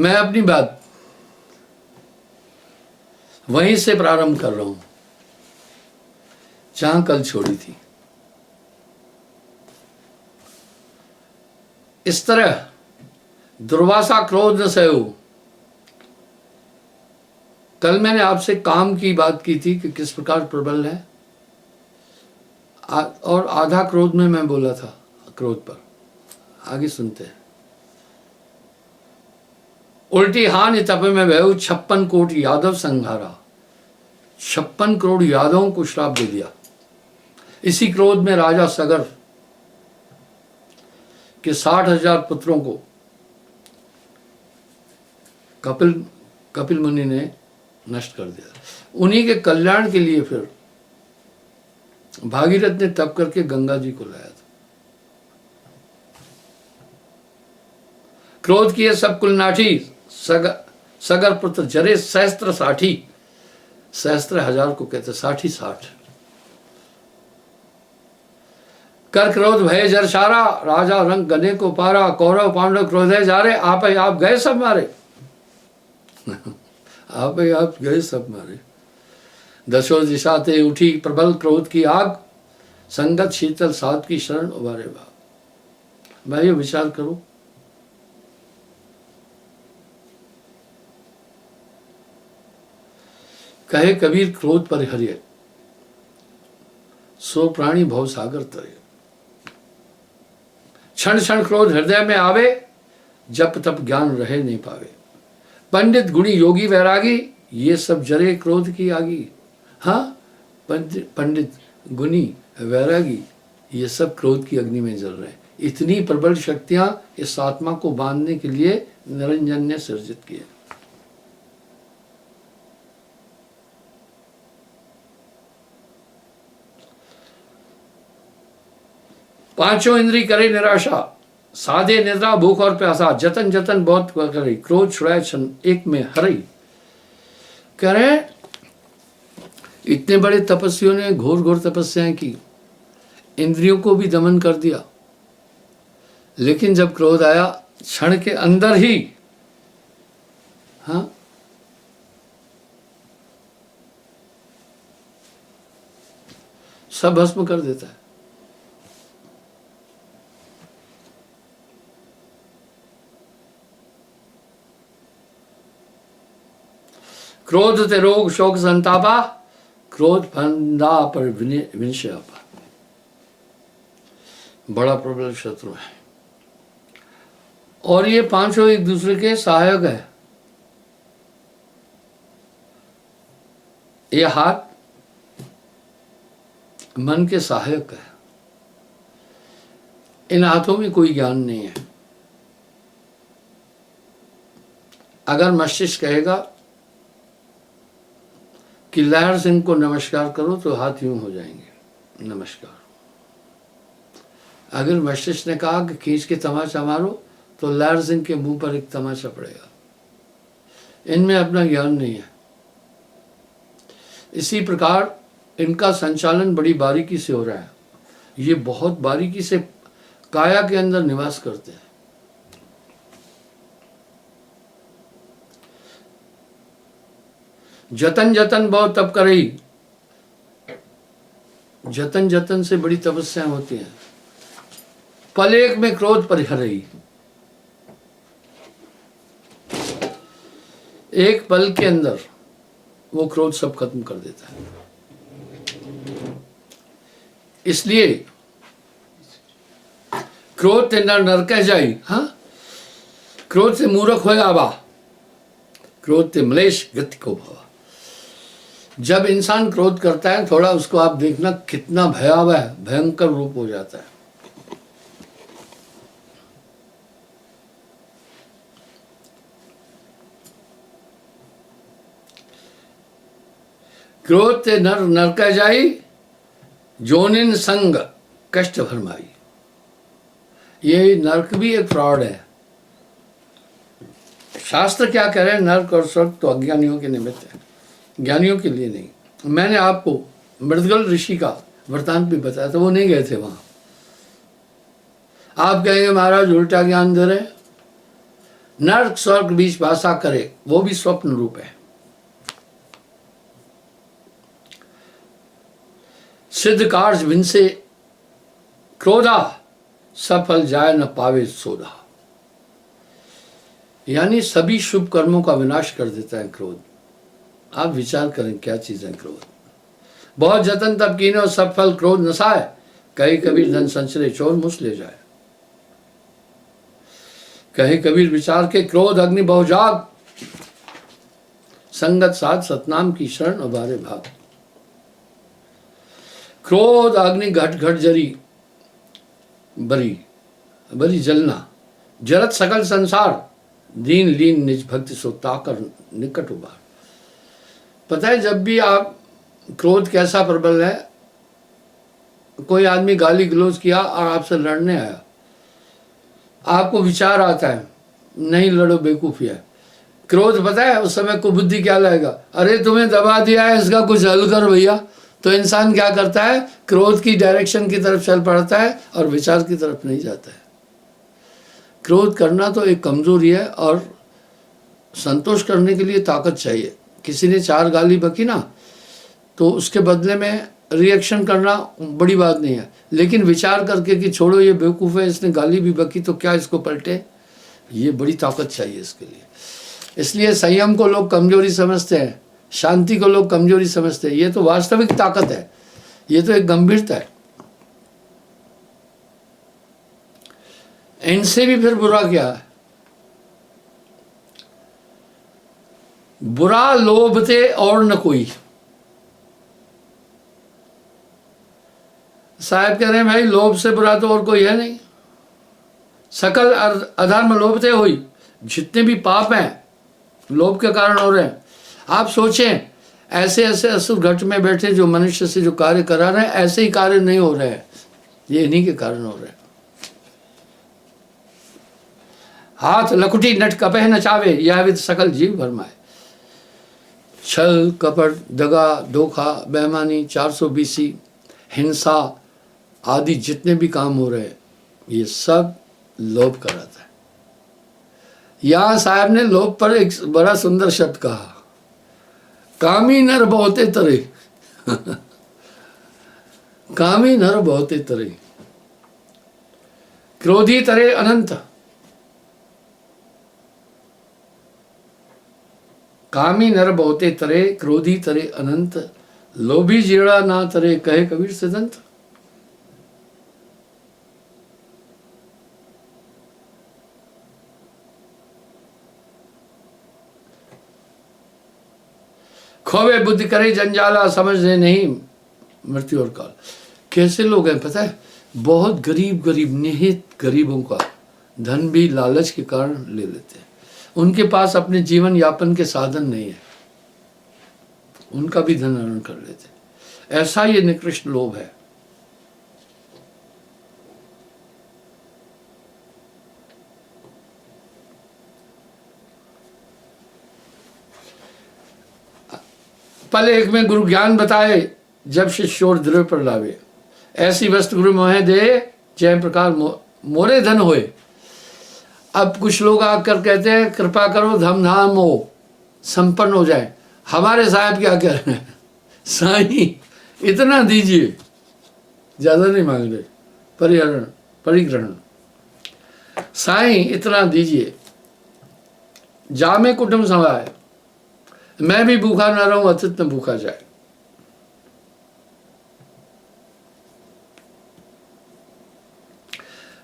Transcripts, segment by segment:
मैं अपनी बात वहीं से प्रारंभ कर रहा हूं जहां कल छोड़ी थी। इस तरह दुर्वासा क्रोध न सहो। कल मैंने आपसे काम की बात की थी कि किस प्रकार प्रबल है, और आधा क्रोध में मैं बोला था क्रोध पर। आगे सुनते हैं। उल्टी हानि तप में भयउ 56 कोटि यादव संहारा। 56 करोड़ यादवों को श्राप दे दिया। इसी क्रोध में राजा सगर के 60,000 पुत्रों को कपिल मुनि ने नष्ट कर दिया। उन्हीं के कल्याण के लिए फिर भागीरथ ने तप करके गंगा जी को लाया था। क्रोध किए सब कुल नाठी, सगर पुत्र जरे सहस्त्र 60। सहस्त्र 1000 को कहते, 60 कर क्रोध भय जर सारा। राजा रंग गने को पारा। कौरव पांडव क्रोधे जा रहे, आप ही आप गए सब मारे। आप ही आप गए सब मारे। दशो दिशा ते उठी प्रबल क्रोध की आग। संगत शीतल साध की शरण उबारे भाग। भाइयों विचार करो, कहे कबीर क्रोध परिहरिय, सो प्राणी भव सागर तरे। क्षण क्षण क्रोध हृदय में आवे, जप तप ज्ञान रहे नहीं पावे। पंडित गुणी योगी वैरागी, ये सब जरे क्रोध की आगी। हाँ, पंडित गुणी वैरागी ये सब क्रोध की अग्नि में जल रहे हैं। इतनी प्रबल शक्तियां इस आत्मा को बांधने के लिए निरंजन ने सृजित किए। पांचों इंद्री करे निराशा, साधे निद्रा भूख और प्यासा। जतन जतन बहुत करे, क्रोध छुड़ाए क्षण एक में हरई। कह रहे इतने बड़े तपस्वियों ने घोर घोर तपस्याएं की, इंद्रियों को भी दमन कर दिया, लेकिन जब क्रोध आया क्षण के अंदर ही, हाँ, सब भस्म कर देता है। क्रोध ते रोग शोक संतापा, क्रोध फंदा पर विनिशयापा। बड़ा प्रबल शत्रु है, और ये पांचों एक दूसरे के सहायक है। ये हाथ मन के सहायक है। इन हाथों में कोई ज्ञान नहीं है। अगर मस्तिष्क कहेगा कि लहर सिंह को नमस्कार करो, तो हाथ यूं हो जाएंगे, नमस्कार। अगर मस्तिष्क ने कहा कि खींच के तमाचा मारो, तो लहर सिंह के मुंह पर एक तमाचा पड़ेगा। इनमें अपना ज्ञान नहीं है। इसी प्रकार इनका संचालन बड़ी बारीकी से हो रहा है। ये बहुत बारीकी से काया के अंदर निवास करते हैं। जतन जतन बहुत तप करई। जतन जतन से बड़ी तपस्याएं होती हैं। पल एक में क्रोध परिहरई। एक पल के अंदर वो क्रोध सब खत्म कर देता है। इसलिए क्रोध ते नरक जाई। हाँ, क्रोध से मूर्ख होगा आबा, क्रोध ते मलेश गति को भवा। जब इंसान क्रोध करता है, थोड़ा उसको आप देखना कितना भयावह भयंकर रूप हो जाता है। क्रोध ते नर नरक जाई, जोनिन संग कष्ट भरमाई। ये नरक भी एक फ्रॉड है। शास्त्र क्या कह रहे हैं? नरक और स्वर्ग तो अज्ञानियों के निमित्त है, ज्ञानियों के लिए नहीं। मैंने आपको मृदगल ऋषि का वृतांत भी बताया था, वो नहीं गए थे वहां। आप कहेंगे महाराज उल्टा ज्ञान दे रहे। नरक स्वर्ग बीच भाषा करे, वो भी स्वप्न रूप है। सिद्ध कार्य विनसे क्रोधा, सफल जाए न पावे सोधा। यानी सभी शुभ कर्मों का विनाश कर देता है क्रोध। आप विचार करें क्या चीज है क्रोध। बहुत जतन तब कीनो सब फल क्रोध नसाए, कहे कबीर धन संचरे चोर मुस ले जाए। कहे कबीर विचार के क्रोध अग्नि बहुजाग, संगत साध सतनाम की शरण उबारे भाग। क्रोध अग्नि घट घट जरी बरी, बरी जलना, जरत सकल संसार, दीन लीन निज भक्ति सो ताकर निकट उबार। पता है जब भी आप, क्रोध कैसा प्रबल है, कोई आदमी गाली गलौज किया और आपसे लड़ने आया, आपको विचार आता है नहीं लड़ो बेवकूफी है। क्रोध पता है उस समय कुबुद्धि क्या लाएगा, अरे तुम्हें दबा दिया है इसका कुछ हल कर भैया। तो इंसान क्या करता है, क्रोध की डायरेक्शन की तरफ चल पड़ता है और विचार की तरफ नहीं जाता है। क्रोध करना तो एक कमजोरी है और संतोष करने के लिए ताकत चाहिए। किसी ने 4 गाली बकी ना, तो उसके बदले में रिएक्शन करना बड़ी बात नहीं है, लेकिन विचार करके कि छोड़ो ये बेवकूफ़ है, इसने गाली भी बकी तो क्या इसको पलटे, ये बड़ी ताकत चाहिए इसके लिए। इसलिए संयम को लोग कमजोरी समझते हैं, शांति को लोग कमजोरी समझते हैं। ये तो वास्तविक ताकत है, ये तो एक गंभीरता है। इनसे भी फिर बुरा क्या है, बुरा लोभते और न कोई। साहब कह रहे हैं भाई लोभ से बुरा तो और कोई है नहीं। सकल अधर्म लोभते हुई, जितने भी पाप हैं लोभ के कारण हो रहे हैं। आप सोचें ऐसे ऐसे असुर घट में बैठे जो मनुष्य से जो कार्य करा रहे हैं, ऐसे ही कार्य नहीं हो रहे हैं, ये इन्हीं के कारण हो रहे हैं। हाथ लकुटी नट कपह नचावे, यह विद सकल जीव भरमाए। छल कपट दगा धोखा बेईमानी 420 हिंसा आदि जितने भी काम हो रहे हैं, ये सब लोभ कराता है। यहां साहब ने लोभ पर एक बड़ा सुंदर शब्द कहा, कामी नर बहुते तरे। कामी नर बहुते तरे, क्रोधी तरे अनंत। कामी नर बहुते तरे, क्रोधी तरे अनंत, लोभी जीड़ा ना तरे, कहे कबीर सिद्धांत। खोवे बुद्धि करे जंजाला, समझने नहीं मृत्यु और काल। कैसे लोग हैं पता है, बहुत गरीब गरीब निहित गरीबों का धन भी लालच के कारण ले लेते हैं। उनके पास अपने जीवन यापन के साधन नहीं है, उनका भी धन हरण कर लेते हैं। ऐसा ये निकृष्ट लोभ है। पल एक में गुरु ज्ञान बताए, जब शिष्योर द्रव्य पर लावे। ऐसी वस्तु गुरु मोहे दे, जय प्रकार मोरे धन होए। अब कुछ लोग आकर कहते हैं कृपा करो धम धाम हो, संपन्न हो जाए। हमारे साहब क्या कह रहे हैं, साईं इतना दीजिए, ज्यादा नहीं मांग रहे, परिहरण परिग्रहण। साईं इतना दीजिए, जामे कुटुंब समाए, मैं भी भूखा न रहूं, अतिथ न भूखा जाए।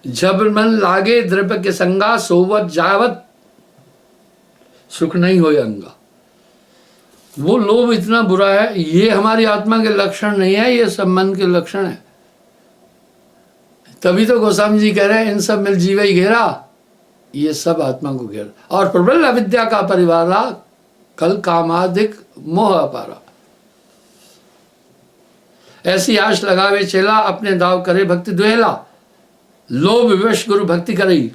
जब मन लागे द्रव्य के संगा, सोवत जावत सुख नहीं होए अंगा। वो लोभ इतना बुरा है, ये हमारी आत्मा के लक्षण नहीं है, ये सब मन के लक्षण है। तभी तो गोस्वामी जी कह रहे हैं इन सब मिल जीव ही घेरा, ये सब आत्मा को घेरा। और प्रबल अविद्या का परिवारा, कल कामादिक मोह अपारा। ऐसी आश लगावे चेला, अपने दाव करे भक्ति दुहेला। लोभ विवश गुरु भक्ति करई,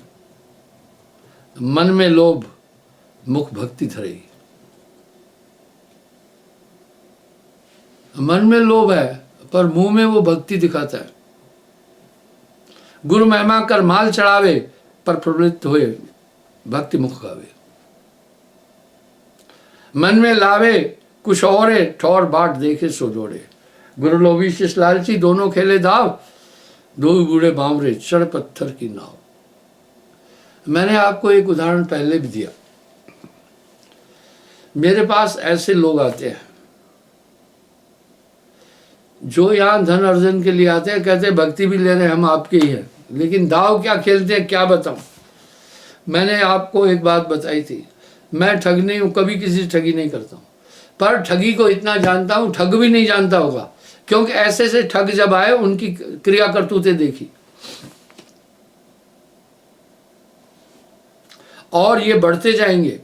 मन में लोभ मुख भक्ति धरई। मन में लोभ है पर मुंह में वो भक्ति दिखाता है। गुरु महिमा कर माल चढ़ावे, पर प्रवृत्त हुए भक्ति मुख गावे। मन में लावे कुछ और ठौर बाट देखे सो जोड़े। गुरु लोभी शिष लालची दोनों खेले दाव, दो बूढ़े बावरे चढ़ पत्थर की नाव। मैंने आपको एक उदाहरण पहले भी दिया। मेरे पास ऐसे लोग आते हैं जो यहाँ धन अर्जन के लिए आते हैं, कहते हैं भक्ति भी ले रहे हैं, हम आपके ही हैं, लेकिन दाव क्या खेलते हैं क्या बताऊं। मैंने आपको एक बात बताई थी, मैं ठग नहीं हूं, कभी किसी से ठगी नहीं करता हूं, पर ठगी को इतना जानता हूं, ठग भी नहीं जानता होगा, क्योंकि ऐसे से ठग जब आए उनकी क्रिया करतूतें देखी और ये बढ़ते जाएंगे।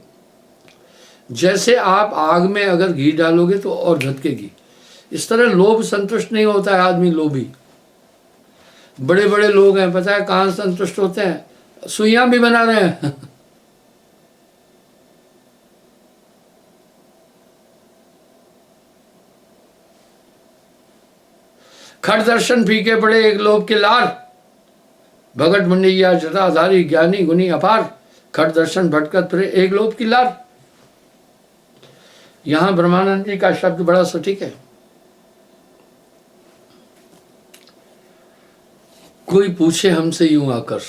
जैसे आप आग में अगर घी डालोगे तो और धधकेगी, इस तरह लोभ संतुष्ट नहीं होता है आदमी लोभी। बड़े बड़े लोग हैं, पता है कहां संतुष्ट होते हैं, सुइयां भी बना रहे हैं। खट दर्शन फीके पड़े एक लोभ के लार, भगत मंडैया जटाधारी ज्ञानी गुनी अपार, खट दर्शन भटकत फिरे एक लोभ की लार। यहां ब्रह्मानंद जी का शब्द बड़ा सटीक है। कोई पूछे हमसे यूं आकर,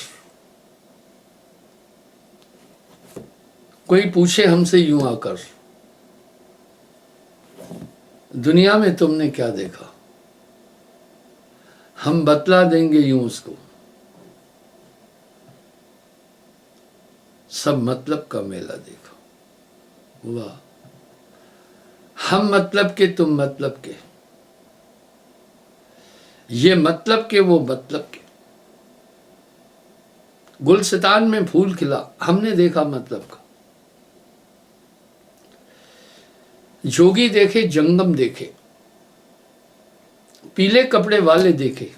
कोई पूछे हमसे यूं आकर, दुनिया में तुमने क्या देखा, हम बतला देंगे यूं उसको, सब मतलब का मेला देखा। वाह, हम मतलब के तुम मतलब के, ये मतलब के वो मतलब के। गुलसितान में फूल खिला, हमने देखा मतलब का। जोगी देखे जंगम देखे, पीले कपड़े वाले देखे,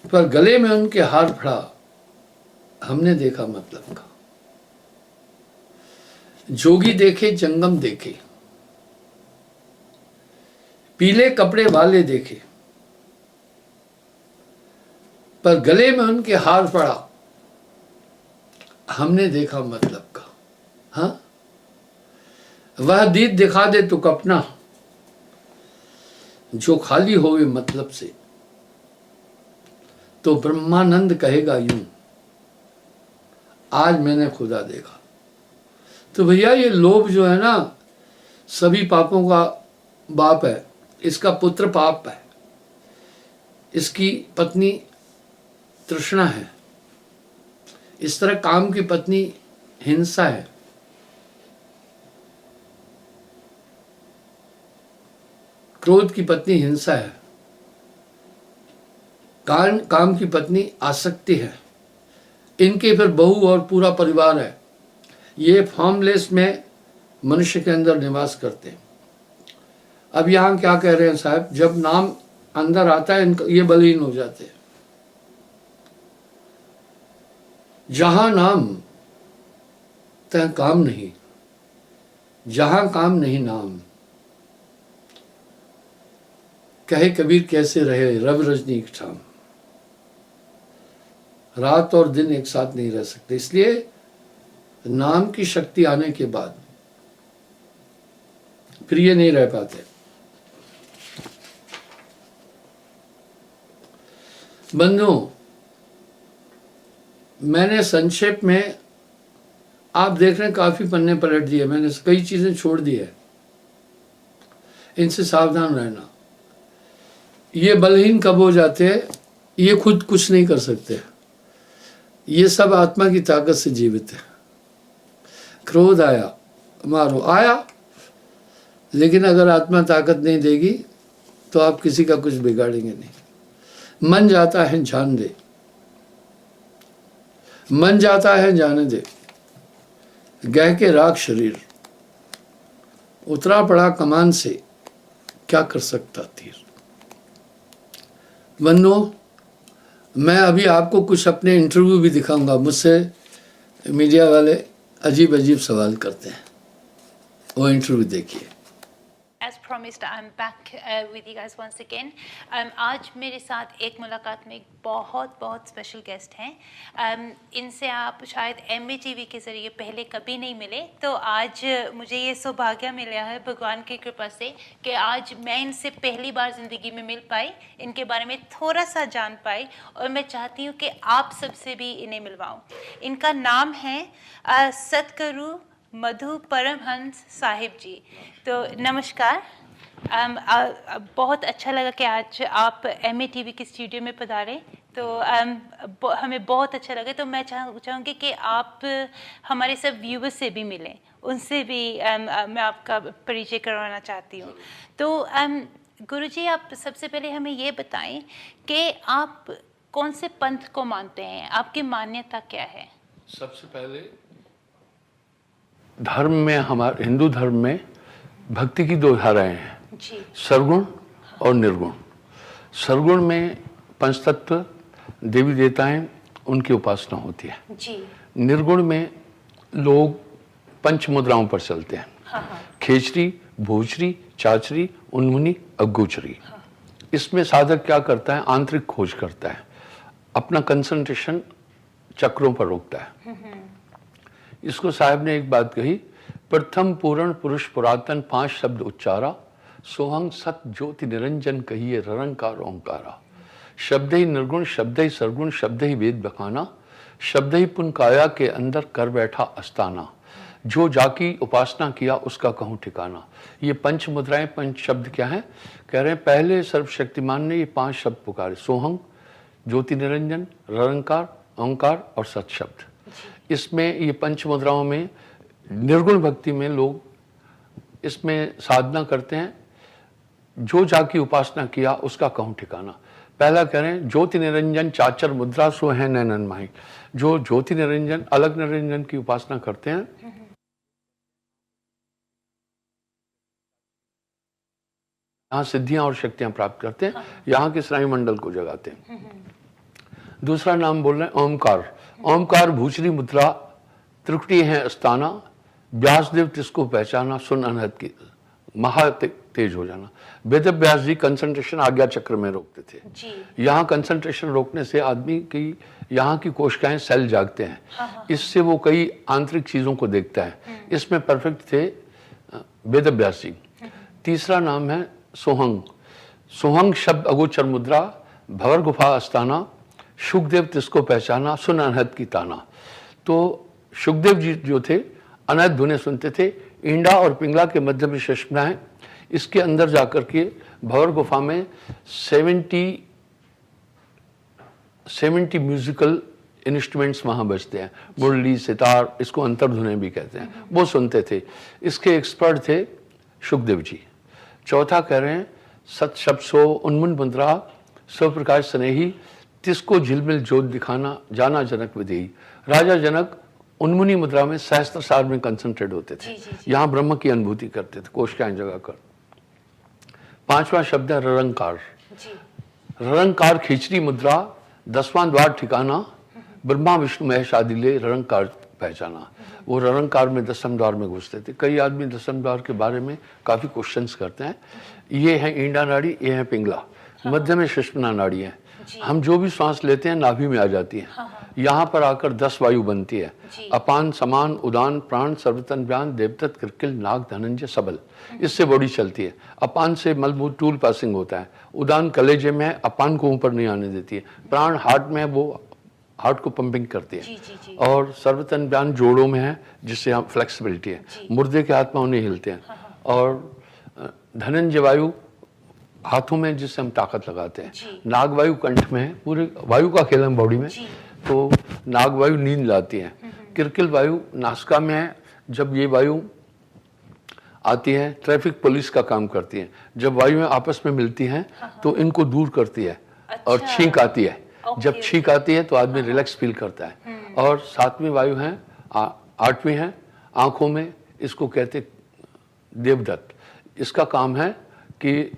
पर गले में उनके हार फड़ा, हमने देखा मतलब का। जोगी देखे जंगम देखे, पीले कपड़े वाले देखे, पर गले में उनके हार पड़ा, हमने देखा मतलब का। हाँ, वह दीद दिखा दे तो कपना, जो खाली होवे मतलब से, तो ब्रह्मानंद कहेगा यूं, आज मैंने खुदा देखा। तो भैया ये लोभ जो है ना, सभी पापों का बाप है। इसका पुत्र पाप है, इसकी पत्नी तृष्णा है, इस तरह काम की पत्नी हिंसा है। क्रोध की पत्नी हिंसा है, काम की पत्नी आसक्ति है। इनके फिर बहू और पूरा परिवार है। ये फॉर्मलेस में मनुष्य के अंदर निवास करते हैं। अब यहां क्या कह रहे हैं साहब, जब नाम अंदर आता है ये बलहीन हो जाते हैं। जहां नाम तह काम नहीं, जहां काम नहीं नाम, कहे कबीर कैसे रहे रवि रजनी एक ठाम। रात और दिन एक साथ नहीं रह सकते, इसलिए नाम की शक्ति आने के बाद फिर ये नहीं रह पाते। बंधुओं, मैंने संक्षेप में, आप देख रहे हैं काफी पन्ने पलट दिए, मैंने कई चीजें छोड़ दी है, इनसे सावधान रहना। ये बलहीन कब हो जाते हैं, ये खुद कुछ नहीं कर सकते, ये सब आत्मा की ताकत से जीवित है। क्रोध आया, मारो, आया, लेकिन अगर आत्मा ताकत नहीं देगी तो आप किसी का कुछ बिगाड़ेंगे नहीं। मन जाता है जान दे, मन जाता है जाने दे, गह के राख शरीर, उतरा पड़ा कमान से, क्या कर सकता तीर। बंधुओं, मैं अभी आपको कुछ अपने इंटरव्यू भी दिखाऊंगा। मुझसे मीडिया वाले अजीब अजीब सवाल करते हैं, वो इंटरव्यू देखिए। promised, I'm back with you guys once again. आज मेरे साथ एक मुलाकात में एक बहुत स्पेशल गेस्ट हैं. इनसे आप शायद MATV के ज़रिए पहले कभी नहीं मिले, तो आज मुझे ये सौभाग्य मिला है भगवान की कृपा से कि आज मैं इनसे पहली बार ज़िंदगी में मिल पाई, इनके बारे में थोड़ा सा जान पाई, और मैं चाहती हूँ कि आप सबसे भी इन्हें मिलवाऊँ. इनका नाम है सतगुरु मधु परमहंस साहिब जी. तो नमस्कार. बहुत अच्छा लगा कि आज आप MATV के स्टूडियो में पधारे, तो हमें बहुत अच्छा लगा. तो मैं चाहूँगी कि आप हमारे सब व्यूवर्स से भी मिलें, उनसे भी मैं आपका परिचय करवाना चाहती हूँ. तो गुरुजी, आप सबसे पहले हमें ये बताएं कि आप कौन से पंथ को मानते हैं, आपकी मान्यता क्या है? सबसे पहले धर्म में, हमारे हिंदू धर्म में भक्ति की दो धाराएं हैं जी. सरगुण और निर्गुण. सरगुण में पंचतत्व, देवी देवताएं, उनकी उपासना होती है जी. निर्गुण में लोग पंच मुद्राओं पर चलते हैं. हाँ. खेचरी, भोचरी, चाचरी, उन्मुनी, अगोचरी. इसमें साधक क्या करता है? आंतरिक खोज करता है, अपना कंसंट्रेशन चक्रों पर रोकता है. इसको साहब ने एक बात कही, प्रथम पूर्ण पुरुष पुरातन 5 शब्द उच्चारा, सोहंग सत ज्योति निरंजन कहिए ररंकार ओंकारा. शब्द ही निर्गुण, शब्द ही सरगुण, शब्द ही वेद बखाना, शब्द ही पुन काया के अंदर कर बैठा अस्ताना, जो जाकी उपासना किया उसका कहूँ ठिकाना. ये पंच मुद्राएं, पंच शब्द क्या है? कह रहे हैं पहले सर्वशक्तिमान ने ये 5 शब्द पुकारे, सोहंग, ज्योति निरंजन, ररंकार, ओंकार और सत शब्द. इसमें ये पंच मुद्राओं में निर्गुण भक्ति में लोग इसमें साधना करते हैं, जो जाकी उपासना किया उसका कहूँ ठिकाना. पहला कह रहे हैं ज्योति निरंजन चाचर मुद्रा सो है नैनन माही. जो ज्योति निरंजन, अलग निरंजन की उपासना करते हैं, यहाँ सिद्धियां और शक्तियां प्राप्त करते हैं, यहाँ के स्नायु मंडल को जगाते हैं. दूसरा नाम बोल रहे हैं ओमकार. ओमकार भूचरी मुद्रा, त्रिकुटी है अस्ताना, व्यासदेव तिसको पहचाना, सुन अनहद की महा तेज हो जाना. वेद व्यास जी कंसंट्रेशन आज्ञा चक्र में रोकते थे जी. यहाँ कंसंट्रेशन रोकने से आदमी की यहाँ की कोशिकाएं, सेल जागते हैं. इससे वो कई आंतरिक चीजों को देखता है. इसमें परफेक्ट थे वेद व्यास जी. तीसरा नाम है सोहंग. सोहंग शब्द अगोचर मुद्रा, भवर गुफा अस्ताना, सुखदेव तिसको पहचाना, सुन अनहद की ताना. तो सुखदेव जी जो थे अनहद धुनें सुनते थे. इंडा और पिंगला के मध्य में सुषुम्ना है, इसके अंदर जाकर के भवर गुफा में 70 म्यूजिकल इंस्ट्रूमेंट्स वहाँ बजते हैं, मुरली, सितार, इसको अंतर्धुनें भी कहते हैं, वो सुनते थे. इसके एक्सपर्ट थे सुखदेव जी. चौथा कह रहे हैं सत शब्द सो उन्मुन मुद्रा, स्व प्रकाश स्नेही, तिसको झिलमिल जोत दिखाना, जाना जनक विदेही. राजा जनक उन्मुनी मुद्रा में सहस्त्र सार में कंसंट्रेट होते थे. यहाँ ब्रह्म की अनुभूति करते थे, कोशिकाएं जगा कर. 5वां शब्द है ररंकार. ररंकार खिचड़ी मुद्रा, 10वां द्वार ठिकाना, ब्रह्मा विष्णु महेश आदि ले ररंकार पहचाना. वो ररंकार में 10वें द्वार में घुसते थे. कई आदमी 10वें द्वार के बारे में काफी क्वेश्चंस करते हैं. ये है ईंडा नाड़ी, ये है पिंगला, मध्य में सुषुम्ना नाड़ी है. हम जो भी श्वास लेते हैं नाभि में आ जाती है. यहाँ पर आकर 10 वायु बनती है. अपान, समान, उदान, प्राण, सर्वतन व्यान, देवदत्त, कृकिल, नाग, धनंजय, सबल. इससे बॉडी चलती है. अपान से मलमूत्र टूल पासिंग होता है. उदान कलेजे में है, अपान को ऊपर नहीं आने देती है. प्राण हार्ट में है, वो हार्ट को पंपिंग करती है. और सर्वतन व्यान जोड़ों में है, जिससे यहाँ फ्लेक्सिबिलिटी है. मुर्दे के हाथ में उन्हें हिलते हैं. और धनंजय वायु हाथों में, जिससे हम ताकत लगाते हैं. नाग वायु कंठ में है, पूरे वायु का खेल है बॉडी में, तो नाग वायु नींद लाती है. किरकिल वायु नासिका में है. जब ये वायु आती है, ट्रैफिक पुलिस का काम करती है. जब वायुएं आपस में मिलती हैं तो इनको दूर करती है. और छींक आती है. जब छींक आती है तो आदमी रिलैक्स फील करता है. और 7वीं वायु है, 8वीं है आंखों में, इसको कहते देवदत्त. इसका काम है कि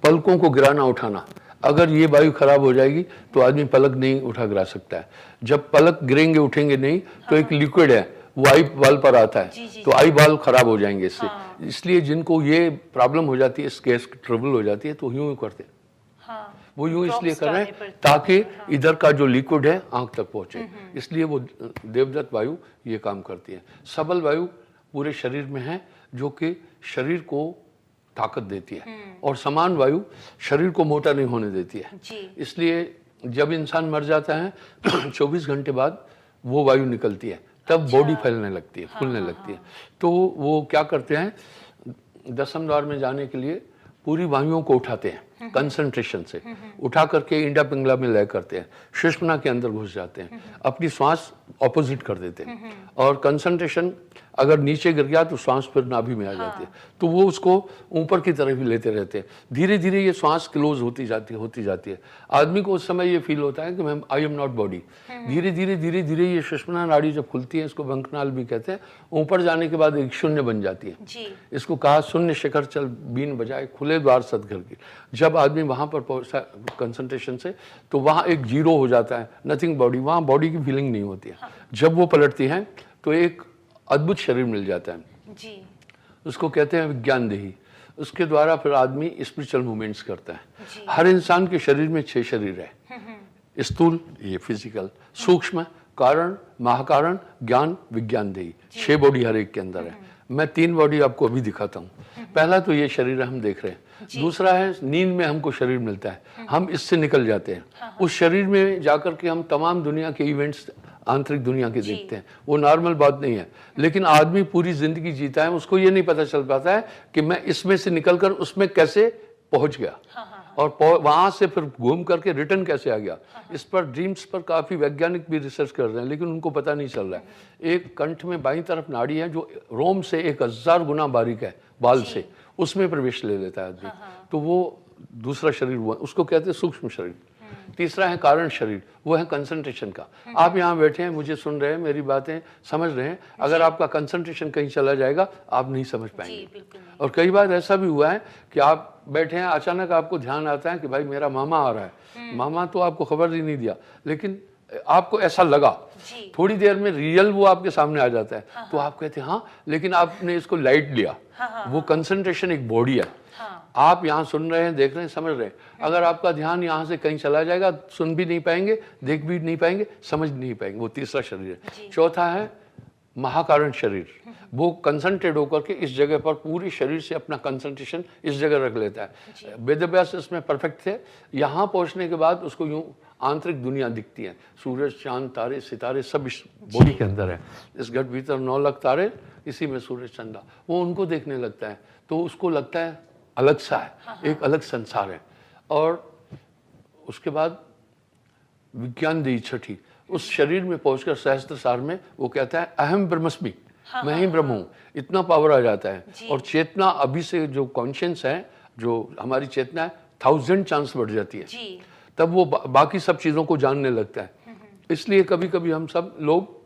पलकों को गिराना उठाना. अगर ये वायु खराब हो जाएगी तो आदमी पलक नहीं उठा गिरा सकता है. जब पलक गिरेंगे उठेंगे नहीं तो एक लिक्विड है, वो आई बाल पर आता है, जी, तो आई बाल खराब हो जाएंगे इससे। हाँ। इसलिए जिनको ये प्रॉब्लम हो जाती है, गैस की ट्रबल हो जाती है, तो यूं ही करते हैं। हाँ, वो यूं इसलिए drops कर रहे डालने हैं पड़ते ताकि हैं, हाँ। इधर का जो लिक्विड है आंख तक पहुंचे, इसलिए वो देवदत्त वायु ये काम करती है। सबल वायु पूरे शरीर में है, जो कि शरीर को ताकत देती है, और समान वायु शरीर को मोटा नहीं होने देती है। जी। इसलिए जब इंसान मर जाता है 24 घंटे बाद वो वायु निकलती है, तब बॉडी फैलने लगती है, फूलने लगती है। तो वो क्या करते हैं, दसम द्वार में जाने के लिए पूरी वायुओं को उठाते हैं कंसंट्रेशन से, उठा करके इंडा पिंगला में लय करते हैं, सुषुम्ना के अंदर घुस जाते हैं, अपनी श्वास ऑपोजिट कर देते हैं, और कंसंट्रेशन अगर नीचे गिर गया तो श्वास फिर नाभि में आ जाती है, तो वो उसको ऊपर की तरफ ही लेते रहते हैं। धीरे धीरे ये श्वास क्लोज होती जाती है। आदमी को उस समय ये फील होता है कि मैं आई एम नॉट बॉडी। धीरे धीरे ये सुषुम्ना नाड़ी जब खुलती है, इसको बंकनाल भी कहते हैं, ऊपर जाने के बाद एक शून्य बन जाती है जी। इसको कहा शून्य शिखर चल बीन बजाए खुले द्वार सदघर की। जब आदमी वहां पर पहुंचता कंसंट्रेशन से, तो वहां एक जीरो हो जाता है, नथिंग बॉडी, वहां बॉडी की फीलिंग नहीं होती है। जब वो पलटती है तो एक अद्भुत शरीर मिल जाता है जी। उसको कहते हैं विज्ञान देही। उसके द्वारा फिर आदमी स्पिरिचुअल मूवमेंट्स करता है। जी। हर इंसान के शरीर में 6 शरीर है, स्थूल ये फिजिकल, सूक्ष्म, कारण, महाकारण, ज्ञान, विज्ञान देही। 6 बॉडी हर एक के अंदर है। मैं 3 बॉडी आपको अभी दिखाता हूँ। पहला तो ये शरीर हम देख रहे हैं, दूसरा है नींद में हमको शरीर मिलता है, हम इससे निकल जाते हैं। उस शरीर में जाकर के हम तमाम दुनिया के इवेंट्स आंतरिक दुनिया के देखते हैं। वो नॉर्मल बात नहीं है, लेकिन आदमी पूरी जिंदगी जीता है, उसको ये नहीं पता चल पाता है कि मैं इसमें से निकलकर उसमें कैसे पहुंच गया, और वहां से फिर घूम करके रिटर्न कैसे आ गया। इस पर ड्रीम्स पर काफी वैज्ञानिक भी रिसर्च कर रहे हैं, लेकिन उनको पता नहीं चल रहा है। एक कंठ में बाईं तरफ नाड़ी है जो रोम से 1000 गुना बारीक है, बाल से, उसमें प्रवेश ले लेता है आदमी, तो वो दूसरा शरीर हुआ, उसको कहते हैं सूक्ष्म शरीर। तीसरा है कारण शरीर, वो है कंसंट्रेशन का। आप यहाँ बैठे हैं, मुझे सुन रहे हैं, मेरी बातें समझ रहे हैं, अगर आपका कंसंट्रेशन कहीं चला जाएगा आप नहीं समझ पाएंगे। और कई बार ऐसा भी हुआ है कि आप बैठे हैं, अचानक आपको ध्यान आता है कि भाई मेरा मामा आ रहा है। मामा तो आपको खबर ही नहीं दिया, लेकिन आपको ऐसा लगा, थोड़ी देर में रियल वो आपके सामने आ जाता है, तो आप कहते हैं हाँ, लेकिन आपने इसको लाइट लिया। वो कंसंट्रेशन एक बॉडी है। आप यहाँ सुन रहे हैं, देख रहे हैं, समझ रहे हैं। अगर आपका ध्यान यहाँ से कहीं चला जाएगा, सुन भी नहीं पाएंगे, देख भी नहीं पाएंगे, समझ नहीं पाएंगे। वो तीसरा शरीर है। चौथा है महाकारण शरीर, वो कंसंट्रेट होकर के इस जगह पर पूरी शरीर से अपना कंसंट्रेशन इस जगह रख लेता है। वेदव्यास इसमें परफेक्ट थे। यहाँ पहुँचने के बाद उसको यूं आंतरिक दुनिया दिखती है, सूरज, चांद, तारे, सितारे सब इस बॉडी के अंदर है। इस घट भीतर 9 लाख तारे, इसी में सूरज, चंदा, वो उनको देखने लगता है, तो उसको लगता है अलग सा है, एक अलग संसार है। और उसके बाद विज्ञान दी छठी, उस शरीर में पहुंचकर सहस्त्रसार में वो कहता है अहम ब्रह्मस्मि, मैं ही ब्रह्म हूँ। इतना पावर आ जाता है। और चेतना अभी से जो कॉन्शियस है, जो हमारी चेतना है, 1000 चांस बढ़ जाती है। तब वो बाकी सब चीज़ों को जानने लगता है। इसलिए कभी कभी हम सब लोग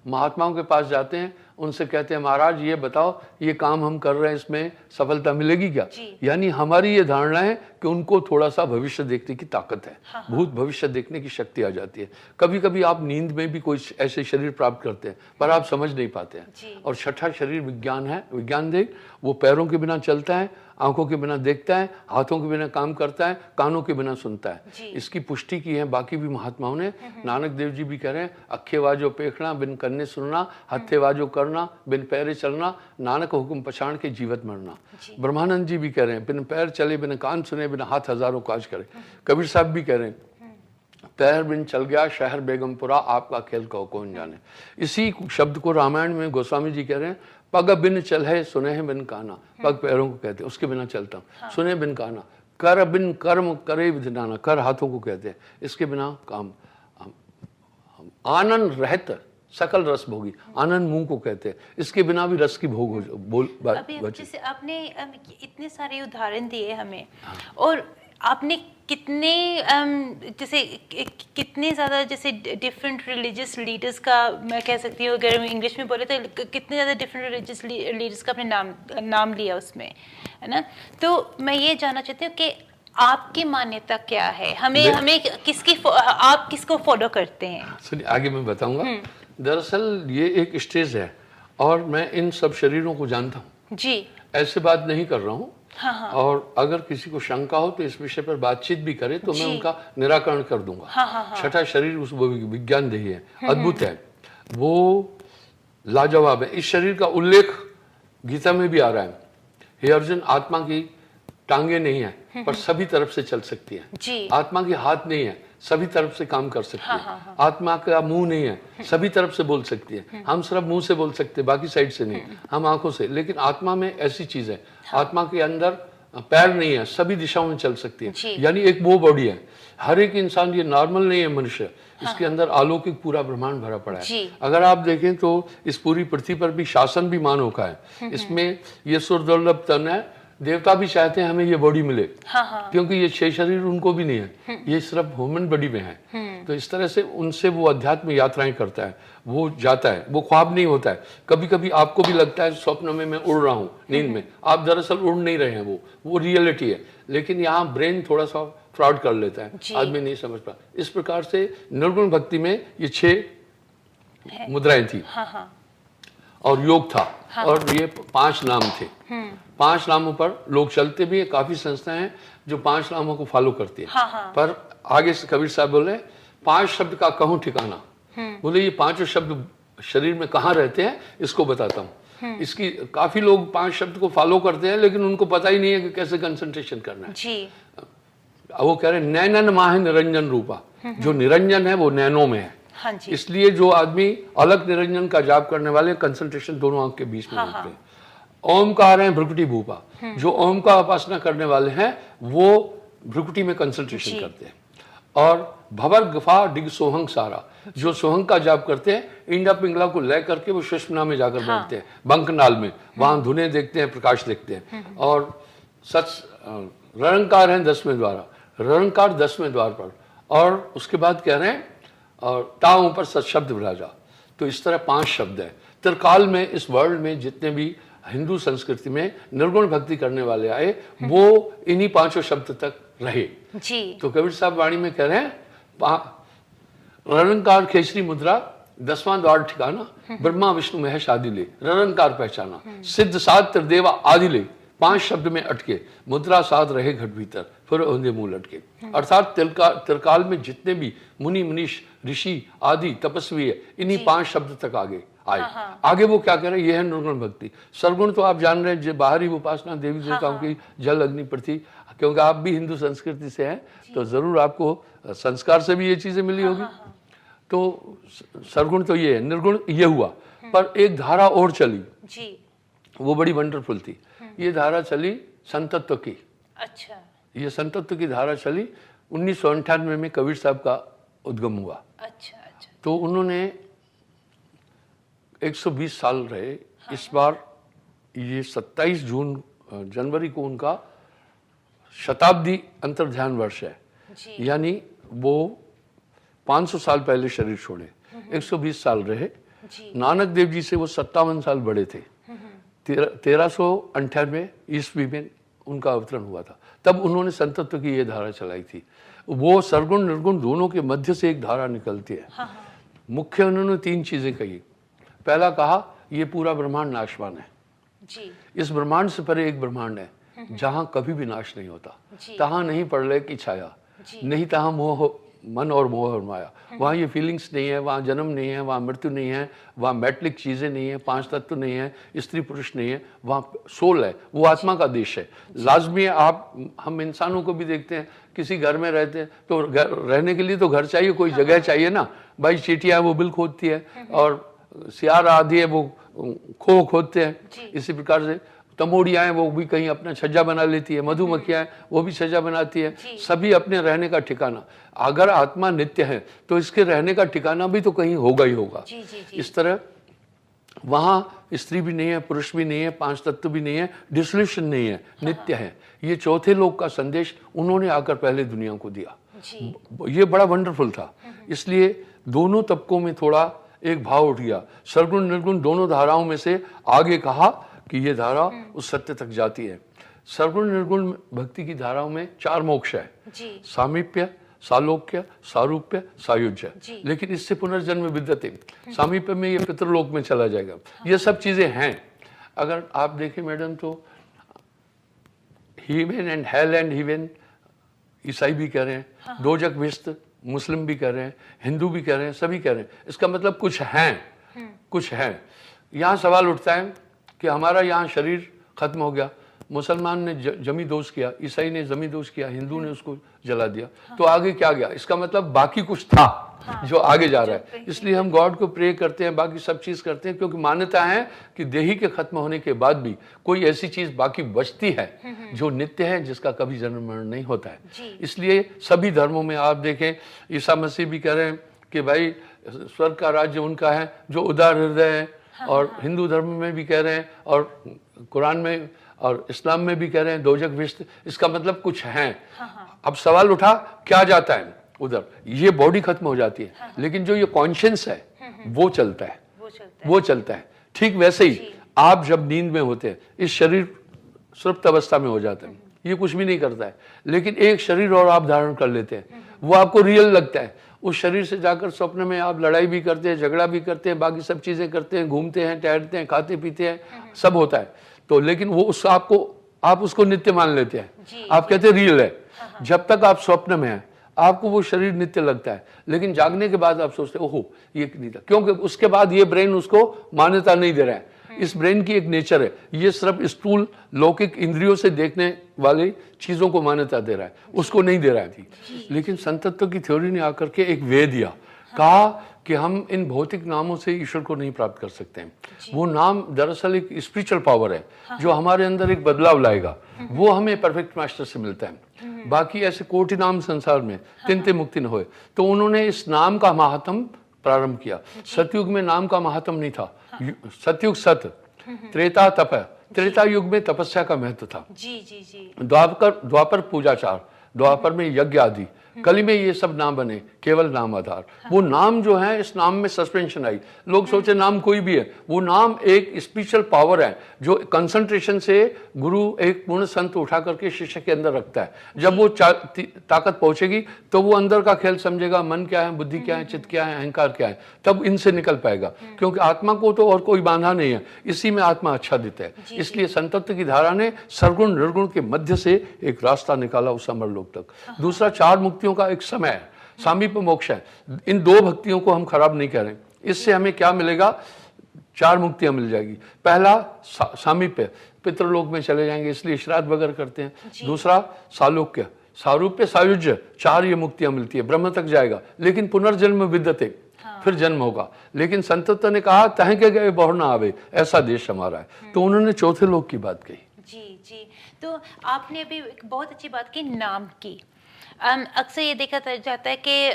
महात्माओं के पास जाते हैं, उनसे कहते हैं महाराज ये बताओ, ये काम हम कर रहे हैं, इसमें सफलता मिलेगी क्या? यानी हमारी ये धारणा है कि उनको थोड़ा सा भविष्य देखने की ताकत है, भूत भविष्य देखने की शक्ति आ जाती है। कभी कभी आप नींद में भी कोई ऐसे शरीर प्राप्त करते हैं, पर आप समझ नहीं पाते हैं। और छठा शरीर विज्ञान है, विज्ञान देह, वो पैरों के बिना चलता है, आंखों के बिना देखता है, हाथों के बिना काम करता है, कानों के बिना सुनता है। इसकी पुष्टि की है बाकी भी महात्माओं ने। नानक देव जी भी कह रहे हैं, अखे वाजो पेखना बिन कन्ने सुनना, हथे वाजो करना बिन पैरे चलना, नानक हुक्म पछाण के जीवत मरना। ब्रह्मानंद जी भी कह रहे हैं, बिन पैर चले बिन कान सुने बिन हाथ हजारों काज करे। कबीर साहब भी कह रहे हैं, पैर बिन चल गया शहर बेगमपुरा, आपका खेल कौन जाने। इसी शब्द को रामायण में गोस्वामी जी कह रहे हैं, पग बिन चल है सुने है बिन काना। पग पैरों को कहते हैं, उसके बिना चलता हूँ। सुने बिन काना, कर बिन कर्म करे विधि नाना, कर हाथों को कहते हैं, इसके बिना काम। आनंद रहत सकल रस भोगी, आनंद मुंह को कहते हैं, इसके बिना भी रस की भोग हो अभी जैसे आपने इतने सारे उदाहरण दिए हमें, और आपने कितने जैसे कितने ज़्यादा जैसे डिफरेंट रिलीजियस लीडर्स का, मैं कह सकती हूँ अगर इंग्लिश में बोले तो कितने ज़्यादा डिफरेंट रिलीजियस लीडर्स का आपने नाम लिया उसमें, है ना। तो मैं ये जानना चाहती हूँ कि आपकी मान्यता क्या है, हमें किसकी, आप किसको फॉलो करते हैं? सुनिए, आगे मैं बताऊंगा। दरअसल ये एक स्टेज है और मैं इन सब शरीरों को जानता हूँ जी। ऐसे बात नहीं कर रहा हूँ। हाँ हाँ और अगर किसी को शंका हो तो इस विषय पर बातचीत भी करे तो मैं जी। उनका निराकरण कर दूंगा। हाँ हाँ हाँ छठा शरीर उस वो विज्ञान देही है, अद्भुत है, वो लाजवाब है। इस शरीर का उल्लेख गीता में भी आ रहा है। हे अर्जुन, आत्मा की टांगे नहीं है पर सभी तरफ से चल सकती है। जी। आत्मा की हाथ नहीं है, सभी तरफ से काम कर सकती हाँ, है। हाँ, हाँ। आत्मा का मुंह नहीं है, सभी तरफ से बोल सकती है। हम सिर्फ मुंह से बोल सकते हैं, बाकी साइड से नहीं, हम आंखों से। लेकिन आत्मा में ऐसी चीज है, आत्मा के अंदर पैर नहीं है, सभी दिशाओं में चल सकती है। जी। यानी एक वो बॉडी है। हर एक इंसान ये नॉर्मल नहीं है मनुष्य, इसके अंदर अलौकिक पूरा ब्रह्मांड भरा पड़ा है। जी। अगर आप देखें तो इस पूरी पृथ्वी पर भी शासन भी मानव का है। इसमें ये सुरदुर्लभ तन है, देवता भी चाहते हैं हमें ये बॉडी मिले, हाँ हाँ क्योंकि ये 6 शरीर उनको भी नहीं है, ये सिर्फ ह्यूमन बॉडी में है। तो इस तरह से उनसे वो अध्यात्म यात्राएं करता है, वो जाता है, वो ख्वाब नहीं होता है। कभी कभी आपको भी लगता है स्वप्न में मैं उड़ रहा हूँ नींद में, आप दरअसल उड़ नहीं रहे हैं, वो रियलिटी है। लेकिन यहाँ ब्रेन थोड़ा सा फ्रॉड कर लेता है, आदमी नहीं समझ पा। इस प्रकार से निर्गुण भक्ति में ये 6 मुद्राएं थी। हाँ हाँ और योग था। और ये 5 नाम थे। 5 नामों पर लोग चलते भी हैं। काफी संस्थाएं हैं जो 5 नामों को फॉलो करती है। हाँ। पर आगे से कबीर साहब बोले 5 शब्द का कहूं ठिकाना। बोले ये 5 शब्द शरीर में कहाँ रहते हैं, इसको बताता हूँ। इसकी काफी लोग 5 शब्द को फॉलो करते हैं लेकिन उनको पता ही नहीं है कि कैसे कंसंट्रेशन करना है जी। वो कह रहे हैं नैनन माह निरंजन रूपा। जो निरंजन है वो नैनों में है। हाँ जी। इसलिए जो आदमी अलग निरंजन का जाप करने वाले कंसंट्रेशन दोनों आंख के बीच में होते हैं। ओमकार है भ्रुकुटी भूपा। जो ओम का उपासना करने वाले हैं वो भ्रुकुटी में कंसंट्रेशन करते हैं। और भवर गफा डिग सोहंग सारा, जो सोहंग का जाप करते हैं इंडा पिंगला को ले करके वो सुषुम्ना में जाकर बैठते हैं, बंकनाल में, वहां धुनें देखते हैं, प्रकाश देखते हैं। और सच रंकार है 10वें द्वारा, रंकार 10वें द्वार पर। और उसके बाद कह रहे हैं और ताओं पर सत शब्द विराजा। तो इस तरह 5 शब्द है। त्रिकाल में इस वर्ल्ड में जितने भी हिंदू संस्कृति में निर्गुण भक्ति करने वाले आए वो इन्हीं 5 शब्द तक रहे जी। तो कबीर साहब वाणी में कह रहे हैं ररंकार खेचरी मुद्रा 10वां द्वार ठिकाना, ब्रह्मा विष्णु महेश आदि ले, ररंकार पहचाना, सिद्ध साध त्रिदेवा आदि ले। 5 शब्द में अटके, मुद्रा साध रहे घट भीतर, फिर औंधे मुंह लटके। अर्थात त्रिकाल में जितने भी मुनि मुनीष ऋषि आदि तपस्वी है इन्हीं 5 शब्द तक आगे आए। आगे वो क्या कह रहे हैं, ये है निर्गुण भक्ति। सरगुण तो आप जान रहे हैं, जो बाहरी उपासना देवी देवताओं की जल अग्नि पृथ्वी, क्योंकि आप भी हिंदू संस्कृति से हैं तो जरूर आपको संस्कार से भी ये चीजें मिली होगी। तो सरगुण तो ये है, निर्गुण ये हुआ। पर एक धारा और चली जी। वो बड़ी वंडरफुल थी। ये धारा चली संतत्व की। अच्छा। ये संतत्व की धारा चली 1998 में कबीर साहब का उद्गम हुआ। अच्छा अच्छा। तो उन्होंने 120 साल रहे। इस बार ये 27 जनवरी को उनका शताब्दी अंतर्ध्यान वर्ष है। यानी वो 500 साल पहले शरीर छोड़े, 120 साल रहे। नानक देव जी से वो 57 साल बड़े थे। 1398 ईस्वी में उनका अवतरण हुआ था। तब उन्होंने संतत्व की ये धारा चलाई थी। वो सरगुण निर्गुण दोनों के मध्य से एक धारा निकलती है। मुख्य उन्होंने 3 चीजें कही। पहला कहा ये पूरा ब्रह्मांड नाशवान है जी। इस ब्रह्मांड से परे एक ब्रह्मांड है जहां कभी भी नाश नहीं होता। तहां नहीं प्रलय की छाया, नहीं तहां मोह मन और मोह और माया। वहाँ ये फीलिंग्स नहीं है, वहाँ जन्म नहीं है, वहाँ मृत्यु नहीं है, वहाँ मैटलिक चीजें नहीं है, 5 तत्व नहीं है, स्त्री पुरुष नहीं है, वहाँ सोल है, वो आत्मा का देश है। लाजमी है। आप हम इंसानों को भी देखते हैं, किसी घर में रहते हैं तो रहने के लिए तो घर चाहिए, कोई जगह चाहिए ना। भाई चींटियां वो बिल खोदती है और सियार आदि है वो खो खोदते हैं। इसी प्रकार से तमोड़ियाँ हैं वो भी कहीं अपना छज्जा बना लेती है, मधुमक्खियाँ हैं वो भी छज्जा बनाती है। सभी अपने रहने का ठिकाना। अगर आत्मा नित्य है तो इसके रहने का ठिकाना भी तो कहीं होगा ही होगा। इस तरह वहाँ स्त्री भी नहीं है, पुरुष भी नहीं है, 5 तत्व भी नहीं है, डिसोल्यूशन नहीं है, नित्य है। ये चौथे लोक का संदेश उन्होंने आकर पहले दुनिया को दिया। ये बड़ा वंडरफुल था। इसलिए दोनों तबकों में थोड़ा एक भाव उठ गया। सरगुण निर्गुण दोनों धाराओं में से आगे कहा कि ये धारा उस सत्य तक जाती है। सरगुण निर्गुण भक्ति की धाराओं में 4 मोक्ष है। सामीप्य, सालोक्य, सारूप्य, सायुज्य। जी। लेकिन इससे पुनर्जन्म विद्यते, सामीप्य में ये पितृलोक में चला जाएगा। ये सब चीजें हैं। अगर आप देखें मैडम तो हीवेन एंड हेल एंड हीवेन ईसाई भी कह रहे हैं, दोजक विस्त मुस्लिम भी कह रहे हैं, हिंदू भी कह रहे हैं, सभी कह रहे हैं। इसका मतलब कुछ हैं, कुछ हैं। यहाँ सवाल उठता है कि हमारा यहाँ शरीर खत्म हो गया, मुसलमान ने जमी दोष किया, ईसाई ने जमी दोष किया, हिंदू ने उसको जला दिया, तो आगे क्या गया? इसका मतलब बाकी कुछ था जो आगे जा रहा है। इसलिए हम गॉड को प्रे करते हैं, बाकी सब चीज करते हैं, क्योंकि मान्यता है कि देही के खत्म होने के बाद भी कोई ऐसी चीज बाकी बचती है जो नित्य है, जिसका कभी जन्म मरण नहीं होता है। इसलिए सभी धर्मों में आप देखें, ईसा मसीह भी कह रहे हैं कि भाई स्वर्ग का राज्य उनका है जो उदार हृदय है, और हिंदू धर्म में भी कह रहे हैं, और कुरान में और इस्लाम में भी कह रहे हैं दोजक विस्त। इसका मतलब कुछ है। अब सवाल उठा क्या जाता है उधर? ये बॉडी खत्म हो जाती है, लेकिन जो ये कॉन्शियंस है वो चलता है, वो चलता है। ठीक वैसे ही आप जब नींद में होते हैं, इस शरीर सुप्त अवस्था में हो जाता है, ये कुछ भी नहीं करता है, लेकिन एक शरीर और आप धारण कर लेते हैं, वो आपको रियल लगता है। उस शरीर से जाकर स्वप्न में आप लड़ाई भी करते हैं, झगड़ा भी करते हैं, बाकी सब चीजें करते हैं, घूमते हैं, टहलते हैं, खाते पीते हैं, सब होता है। तो लेकिन वो उस आप उसको नित्य मान लेते हैं, आप कहते हैं रियल है। जब तक आप स्वप्न में हैं आपको वो शरीर नित्य लगता है, लेकिन जागने के बाद आप सोचते हैं ओहो ये नहीं था, क्योंकि उसके बाद ये ब्रेन उसको मान्यता नहीं दे रहा है। इस ब्रेन की एक नेचर है, ये सिर्फ स्थूल लौकिक इंद्रियों से देखने वाली चीजों को मान्यता दे रहा है, उसको नहीं दे रहा है। लेकिन संत तत्व की थ्योरी ने आकर के एक वे दिया, कहा कि हम इन भौतिक नामों से ईश्वर को नहीं प्राप्त कर सकते हैं। वो नाम दरअसल एक स्पिरिचुअल पावर है जो हमारे अंदर एक बदलाव लाएगा, वो हमें परफेक्ट मास्टर से मिलता है। बाकी ऐसे कोटि नाम संसार में तिनते मुक्ति न होए। तो उन्होंने इस नाम का महात्म प्रारंभ किया। सतयुग में नाम का महात्म नहीं था। सतयुग सत, त्रेता तप, त्रेता युग में तपस्या का महत्व था। द्वापर पूजाचार, द्वापर में यज्ञ आदि, कली में ये सब नाम बने, केवल नाम आधार। वो नाम जो है, इस नाम में सस्पेंशन आई। लोग सोचे नाम कोई भी है, वो नाम एक स्पिरिचुअल पावर है जो कंसंट्रेशन से गुरु एक पूर्ण संत उठा करके शिष्य के अंदर रखता है। जब वो ताकत पहुंचेगी तो वो अंदर का खेल समझेगा, मन क्या है, बुद्धि क्या है, चित्त क्या है, अहंकार क्या है, तब इनसे निकल पाएगा। क्योंकि आत्मा को तो और कोई बांधा नहीं है, इसी में आत्मा आच्छादित है। इसलिए संतत्व की धारा ने सर्गुण निर्गुण के मध्य से एक रास्ता निकाला उस अमरलोक तक। दूसरा, 4 मुक्तियों का एक समय है, सामीप्य मोक्ष है। इन 2 भक्तियों को हम खराब नहीं करें। इससे हमें क्या मिलेगा? 4 मुक्तियां मिल जाएगी। पहला सामीप्य, पितृलोक में चले जाएंगे, इसलिए श्राद्ध वगैरह करते हैं। दूसरा सालोक्य, सारूप्य, सायुज्य, 4 ये मुक्तियां मिलती है। ब्रह्म तक जाएगा, लेकिन पुनर्जन्म विद्यते, फिर जन्म होगा। लेकिन संतत्व ने कहा तह के गए बहु ना आवे, ऐसा देश हमारा है। तो उन्होंने चौथे लोक की बात कही। जी। तो आपने अभी एक बहुत अच्छी बात की, नाम की। अक्सर ये देखा जाता है कि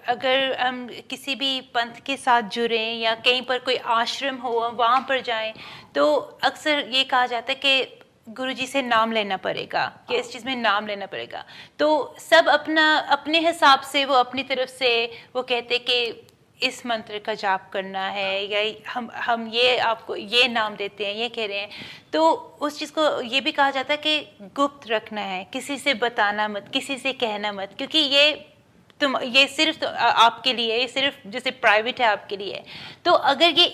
अगर किसी भी पंथ के साथ जुड़े या कहीं पर कोई आश्रम हो वहाँ पर जाएं, तो अक्सर ये कहा जाता है कि गुरुजी से नाम लेना पड़ेगा, कि इस चीज़ में नाम लेना पड़ेगा। तो सब अपने हिसाब से वो अपनी तरफ से वो कहते कि इस मंत्र का जाप करना है, या हम ये आपको ये नाम देते हैं, ये कह रहे हैं। तो उस चीज़ को ये भी कहा जाता है कि गुप्त रखना है, किसी से बताना मत, किसी से कहना मत, क्योंकि ये सिर्फ आपके लिए, ये सिर्फ जैसे प्राइवेट है आपके लिए। तो अगर ये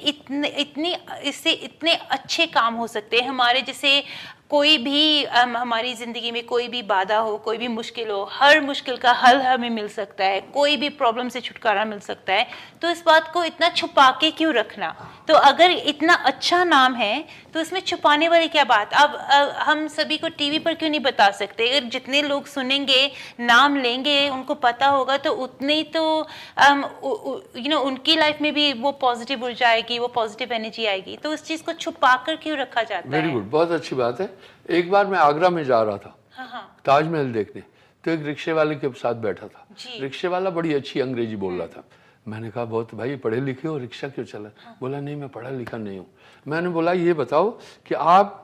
इससे इतने अच्छे काम हो सकते हैं हमारे, जैसे कोई भी हमारी ज़िंदगी में कोई भी बाधा हो, कोई भी मुश्किल हो, हर मुश्किल का हल हमें मिल सकता है, कोई भी प्रॉब्लम से छुटकारा मिल सकता है। तो इस बात को इतना छुपा के क्यों रखना? तो अगर इतना अच्छा नाम है तो इसमें छुपाने वाली क्या बात? अब हम सभी को टीवी पर क्यों नहीं बता सकते? अगर जितने लोग सुनेंगे, नाम लेंगे, उनको पता होगा, तो उतने ही तो उनकी लाइफ में भी वो पॉजिटिव ऊर्जा आएगी, वो पॉजिटिव एनर्जी आएगी। तो उस चीज़ को छुपा कर क्यों रखा जाता है? वेरी गुड, बहुत अच्छी बात है। एक बार मैं आगरा में जा रहा था ताजमहल देखने, तो एक रिक्शे वाले के साथ बैठा था। रिक्शे वाला बड़ी अच्छी अंग्रेजी बोल रहा था। मैंने कहा बहुत भाई पढ़े लिखे हो, रिक्शा क्यों चला? बोला नहीं मैं पढ़ा लिखा नहीं हूँ। मैंने बोला ये बताओ कि आप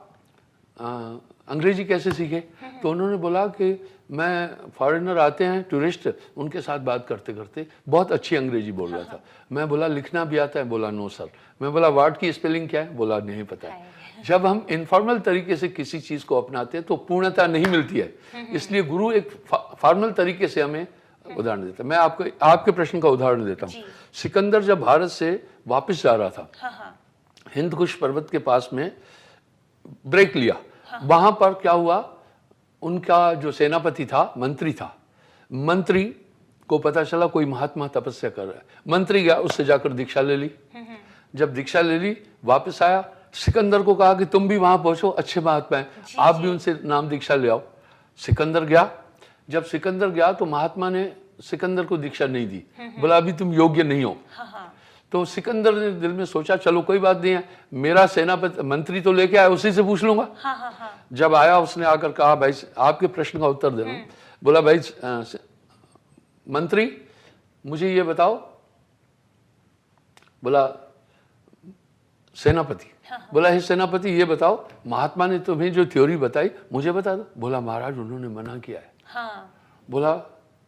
अंग्रेजी कैसे सीखे? तो उन्होंने बोला कि मैं फॉरेनर आते हैं टूरिस्ट, उनके साथ बात करते करते बहुत अच्छी अंग्रेजी बोल रहा था। मैं बोला लिखना भी आता है? बोला नो सर। मैं बोला वर्ड की स्पेलिंग क्या है? बोला नहीं पता है। जब हम इनफॉर्मल तरीके से किसी चीज़ को अपनाते हैं तो पूर्णता नहीं मिलती है। इसलिए गुरु एक फॉर्मल तरीके से हमें उदाहरण देता हूं। मैं आपके प्रश्न का उदाहरण देता हूँ। सिकंदर जब भारत से वापस जा रहा था, हिंद कुश पर्वत के पास में ब्रेक लिया, वहां पर क्या हुआ, उनका जो सेनापति था, मंत्री था, मंत्री को पता चला कोई महात्मा तपस्या कर रहा है। मंत्री गया, उससे जाकर दीक्षा ले ली। जब दीक्षा ले ली, वापस आया, सिकंदर को कहा कि तुम भी वहां पहुंचो, अच्छे महात्मा हैं, आप भी उनसे नाम दीक्षा ले आओ। सिकंदर गया। जब सिकंदर गया तो महात्मा ने सिकंदर को दीक्षा नहीं दी, बोला अभी तुम योग्य नहीं हो। तो सिकंदर ने दिल में सोचा चलो कोई बात नहीं है, मेरा सेनापति मंत्री तो लेके आया, उसी से पूछ लूंगा। जब आया, उसने आकर कहा भाई आपके प्रश्न का उत्तर दे रहा हूं। बोला भाई मंत्री मुझे ये बताओ, बोला सेनापति, बोला हे सेनापति ये बताओ, महात्मा ने तुम्हें जो थ्योरी बताई मुझे बता दो। बोला महाराज उन्होंने मना किया है। बोला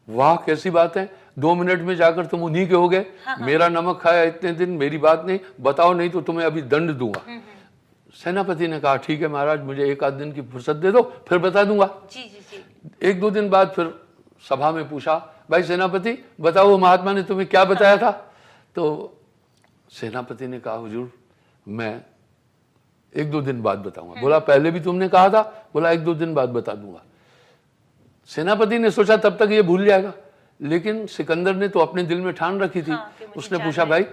वाह कैसी बात है, 2 मिनट में जाकर तुम उन्हीं के हो गए। मेरा नमक खाया इतने दिन, मेरी बात नहीं, बताओ नहीं तो तुम्हें अभी दंड दूंगा। सेनापति ने कहा ठीक है महाराज, मुझे 1 आध दिन की फुर्सत दे दो, फिर बता दूंगा। 1-2 दिन बाद फिर सभा में पूछा, भाई सेनापति बताओ वो महात्मा ने तुम्हें क्या बताया था। तो सेनापति ने कहा हुजूर मैं 1-2 दिन बाद बताऊंगा। बोला पहले भी तुमने कहा था। बोला 1-2 दिन बाद बता दूंगा। सेनापति ने सोचा तब तक ये भूल जाएगा, लेकिन सिकंदर ने तो अपने दिल में ठान रखी थी। उसने पूछा भाई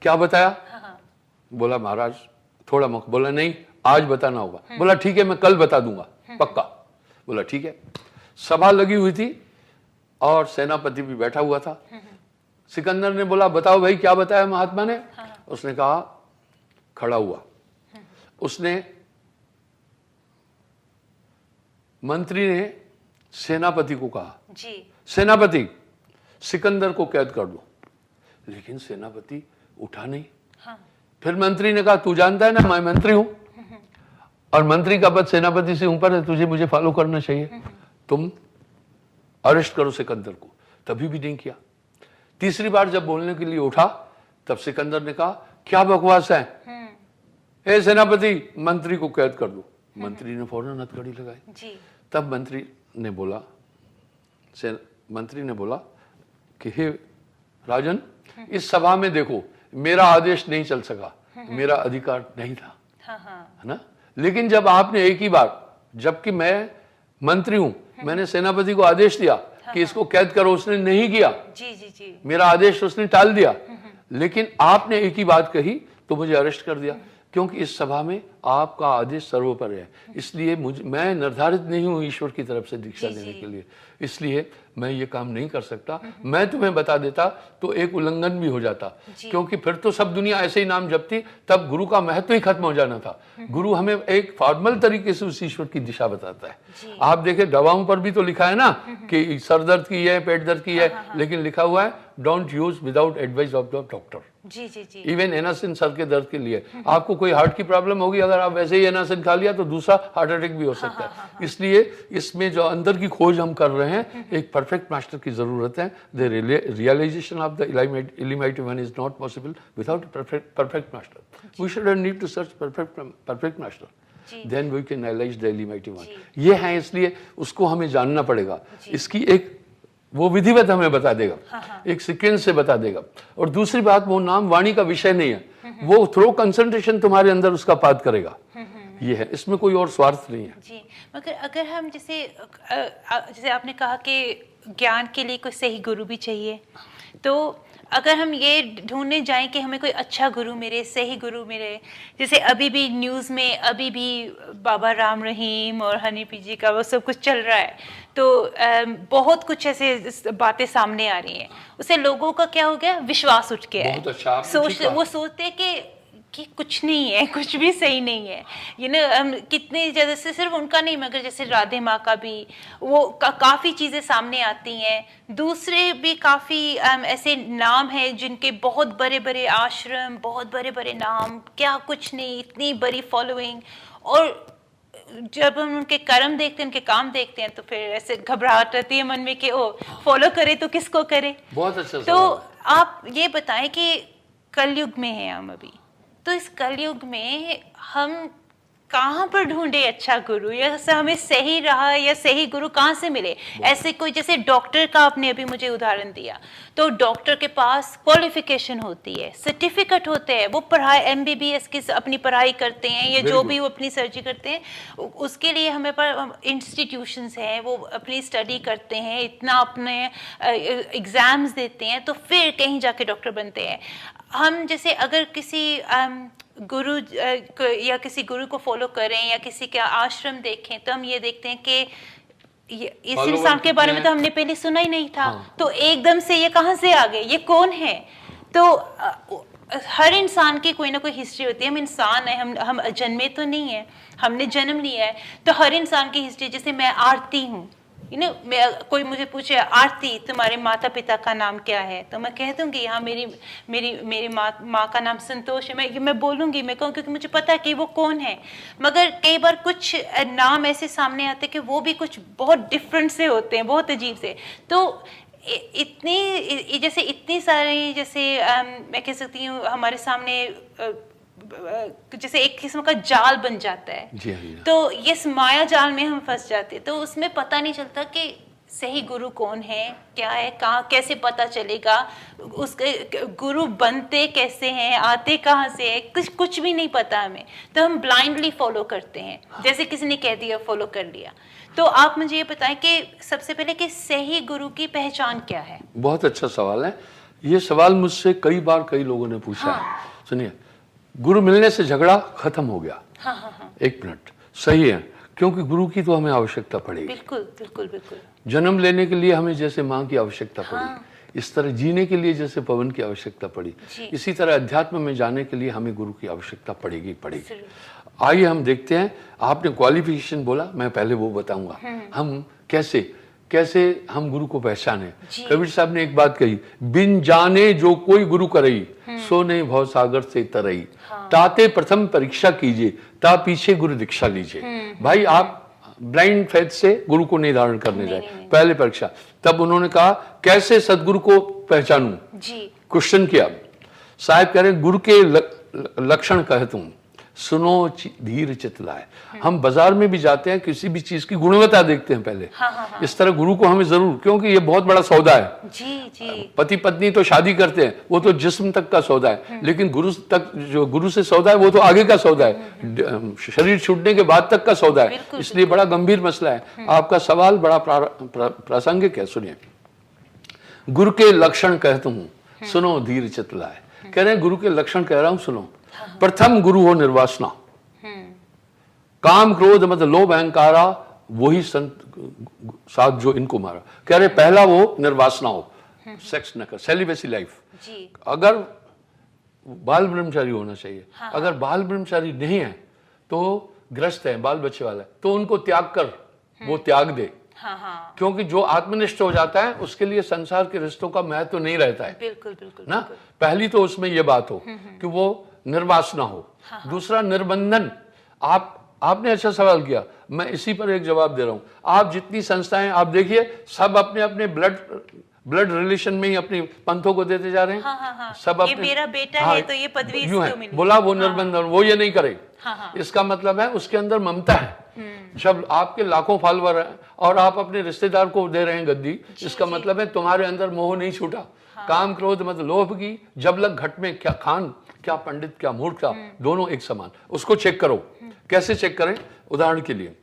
क्या बताया। बोला महाराज थोड़ा मौका। बोला नहीं आज बताना होगा। बोला ठीक है मैं कल बता दूंगा पक्का। बोला ठीक है। सभा लगी हुई थी और सेनापति भी बैठा हुआ था। सिकंदर ने बोला बताओ भाई क्या बताया महात्मा ने। उसने कहा, खड़ा हुआ, उसने मंत्री ने सेनापति को कहा सेनापति सिकंदर को कैद कर दो। लेकिन सेनापति उठा नहीं। फिर मंत्री ने कहा तू जानता है ना मैं मंत्री हूं और मंत्री का पद सेनापति से ऊपर है, तुझे मुझे फॉलो करना चाहिए, तुम अरेस्ट करो सिकंदर को। तभी भी नहीं किया। तीसरी बार जब बोलने के लिए उठा तब सिकंदर ने कहा क्या बकवास है, हे सेनापति मंत्री को कैद कर दो। मंत्री ने फौरन हथकड़ी लगाई। तब मंत्री ने बोला कि हे राजन इस सभा में देखो मेरा आदेश नहीं चल सका, मेरा अधिकार नहीं था, है ना। लेकिन जब आपने एक ही बार, जबकि मैं मंत्री हूं, मैंने सेनापति को आदेश दिया कि इसको कैद करो, उसने नहीं किया। मेरा आदेश उसने टाल दिया। लेकिन आपने एक ही बात कही तो मुझे अरेस्ट कर दिया, क्योंकि इस सभा में आपका आदेश सर्वोपरि है। इसलिए मैं निर्धारित नहीं हूं ईश्वर की तरफ से दीक्षा देने के लिए, इसलिए मैं ये काम नहीं कर सकता। मैं तुम्हें बता देता तो एक उल्लंघन भी हो जाता, क्योंकि फिर तो सब दुनिया ऐसे ही नाम जपती, तब गुरु का महत्व ही खत्म हो जाना था। गुरु हमें एक फॉर्मल तरीके से उस ईश्वर की दिशा बताता है। आप देखें दवाओं पर भी तो लिखा है ना कि सर दर्द की है, पेट दर्द की है, लेकिन लिखा हुआ है don't use without advice of the doctor. Even Anacin sir के दर्द के लिए। आपको कोई हार्ट की प्रॉब्लम होगी, अगर आप वैसे ही एनासिन खा लिया तो दूसरा हार्ट अटैक भी हो सकता है। इसलिए इसमें जो अंदर की खोज हम कर रहे हैं, एक परफेक्ट मास्टर की जरूरत है। The realization of the illimitable one is not possible without perfect master. We should need to search perfect master, then we can analyse the illimitable one. ये है, इसलिए उसको हमें जानना पड़ेगा। इसकी एक वो विधिवत हमें बता देगा, एक सीक्वेंस से बता देगा। और दूसरी बात, वो नाम वाणी का विषय नहीं है, वो थ्रो कंसंट्रेशन तुम्हारे अंदर उसका पाद करेगा। ये है, इसमें कोई और स्वार्थ नहीं है। जी, मगर अगर हम जैसे आपने कहा कि ज्ञान के लिए कोई सही गुरु भी चाहिए, तो अगर हम ये ढूंढने जाएं कि हमें कोई अच्छा गुरु मिले, सही गुरु मिले, जैसे अभी भी न्यूज़ में अभी भी बाबा राम रहीम और हनीफी जी का वो सब कुछ चल रहा है, तो बहुत कुछ ऐसे बातें सामने आ रही हैं, उससे लोगों का क्या हो गया, विश्वास उठ गया है। वो सोचते हैं कि कुछ नहीं है, कुछ भी सही नहीं है। ये ना कितने ज़्यादा से सिर्फ उनका नहीं, मगर जैसे राधे माँ का भी वो काफ़ी चीज़ें सामने आती हैं। दूसरे भी काफ़ी ऐसे नाम हैं जिनके बहुत बड़े बड़े आश्रम, बहुत बड़े बड़े नाम, क्या कुछ नहीं, इतनी बड़ी फॉलोइंग। और जब हम उनके कर्म देखते हैं, उनके काम देखते हैं, तो फिर ऐसे घबराहट रहती है मन में कि ओ फॉलो करे तो किसको करे। बहुत अच्छा। तो आप ये बताएं कि कलयुग में है हम अभी, तो इस कलयुग में हम कहाँ पर ढूंढे अच्छा गुरु, या हमें सही राह या सही गुरु कहाँ से मिले। ऐसे कोई, जैसे डॉक्टर का आपने अभी मुझे उदाहरण दिया, तो डॉक्टर के पास क्वालिफिकेशन होती है, सर्टिफिकेट होते हैं, वो पढ़ाई MBBS की अपनी पढ़ाई करते हैं, या जो भी वो अपनी सर्जरी करते हैं, उसके लिए हमें पर इंस्टीट्यूशंस हैं, वो अपनी स्टडी करते हैं, इतना अपने एग्जाम्स देते हैं, तो फिर कहीं जाके डॉक्टर बनते हैं। हम जैसे अगर किसी गुरु या किसी गुरु को फॉलो करें या किसी का आश्रम देखें, तो हम ये देखते हैं कि इस इंसान के बारे में तो हमने पहले सुना ही नहीं था। हाँ। तो एकदम से ये कहाँ से आ गए, ये कौन है? तो हर इंसान की कोई ना कोई हिस्ट्री होती है। हम इंसान है, हम जन्मे तो नहीं है, हमने जन्म लिया है, तो हर इंसान की हिस्ट्री। जैसे मैं आरती हूँ, कोई मुझे पूछे आरती तुम्हारे माता पिता का नाम क्या है, तो मैं कह दूंगी हाँ मेरी माँ का नाम संतोष है। मैं बोलूंगी, मैं कहूँ, क्योंकि मुझे पता है कि वो कौन है। मगर कई बार कुछ नाम ऐसे सामने आते हैं कि वो भी कुछ बहुत डिफरेंट से होते हैं, बहुत अजीब से। तो इतनी सारी, जैसे मैं कह सकती हूँ हमारे सामने जैसे एक किस्म का जाल बन जाता है। जी हाँ। तो ये माया जाल में हम फंस जाते हैं, तो उसमें पता नहीं चलता कि सही गुरु कौन है, क्या है, कहाँ, कैसे पता चलेगा, उसके गुरु बनते कैसे हैं, आते कहाँ से है, कुछ भी नहीं पता हमें। तो हम ब्लाइंडली फॉलो करते हैं, जैसे किसी ने कह दिया फॉलो कर लिया। तो आप मुझे ये बताएं कि सबसे पहले कि सही गुरु की पहचान क्या है? बहुत अच्छा सवाल है। ये सवाल मुझसे कई बार कई लोगों ने पूछा है। सुनिए, गुरु मिलने से झगड़ा खत्म हो गया। हाँ। एक मिनट, सही है, क्योंकि गुरु की तो हमें आवश्यकता पड़ेगी। बिल्कुल बिल्कुल बिल्कुल। जन्म लेने के लिए हमें जैसे माँ की आवश्यकता पड़ी, इस तरह जीने के लिए जैसे पवन की आवश्यकता पड़ी, इसी तरह अध्यात्म में जाने के लिए हमें गुरु की आवश्यकता पड़ेगी। आइए हम देखते हैं। आपने क्वालिफिकेशन बोला, मैं पहले वो बताऊंगा हम कैसे हम गुरु को पहचाने। कबीर साहब ने एक बात कही, बिन जाने जो कोई गुरु करई, सो नहीं भव सागर से तरई। ताते प्रथम परीक्षा कीजिए, ता पीछे गुरु दीक्षा लीजिए। भाई आप ब्लाइंड फेथ से गुरु को नहीं धारण करने जाए, पहले परीक्षा। तब उन्होंने कहा कैसे सदगुरु को पहचानूं, क्वेश्चन किया। साहब कह रहे गुरु के लक्षण कहता हूं, सुनो धीर चित लाए। हम बाजार में भी जाते हैं, किसी भी चीज की गुणवत्ता देखते हैं पहले। हाँ। इस तरह गुरु को हमें जरूर, क्योंकि ये बहुत बड़ा सौदा है। जी। पति पत्नी तो शादी करते हैं, वो तो जिस्म तक का सौदा है, लेकिन गुरु तक, जो गुरु से सौदा है वो तो आगे का सौदा है, शरीर छूटने के बाद तक का सौदा है। इसलिए बड़ा गंभीर मसला है। आपका सवाल बड़ा प्रासंगिक है। सुनिए, गुरु के लक्षण कहता हूँ, सुनो धीर चित लाए। कह रहे हैं गुरु के लक्षण कह रहा हूं, सुनो। प्रथम गुरु हो निर्वासना, काम क्रोध मत लोभ अहंकारा, वही संत साथ जो इनको मारा। कह रहे पहला वो निर्वासना हो, सेक्स न कर, सेलिबेसी लाइफ। अगर बाल ब्रह्मचारी होना चाहिए। अगर बाल ब्रह्मचारी नहीं है तो ग्रस्त है, बाल बच्चे वाला है, तो उनको त्याग कर, वो त्याग दे। क्योंकि जो आत्मनिष्ठ हो जाता है उसके लिए संसार के रिश्तों का महत्व नहीं रहता है। बिल्कुल बिल्कुल ना। पहली तो उसमें यह बात हो कि वो निर्वासना हो। दूसरा निर्बंधन। आपने अच्छा सवाल किया, मैं इसी पर एक जवाब दे रहा हूं। आप जितनी संस्थाएं आप देखिए, सब अपने अपने ब्लड रिलेशन में ही अपनी पंथों को देते जा रहे हैं। सब ये मेरा बेटा है तो ये पदवी इसको मिली। बोला वो निर्बंधन, वो ये नहीं करे। इसका मतलब है उसके अंदर ममता है। जब आपके लाखों फॉलोअर हैं और आप अपने रिश्तेदार को दे रहे हैं गद्दी, इसका मतलब है तुम्हारे अंदर मोह नहीं छूटा। काम क्रोध मत लोभ की, जब लग घट में क्या खान, क्या पंडित क्या मूर्ख, क्या दोनों एक समान। उसको चेक करो। कैसे चेक करें? उदाहरण के लिए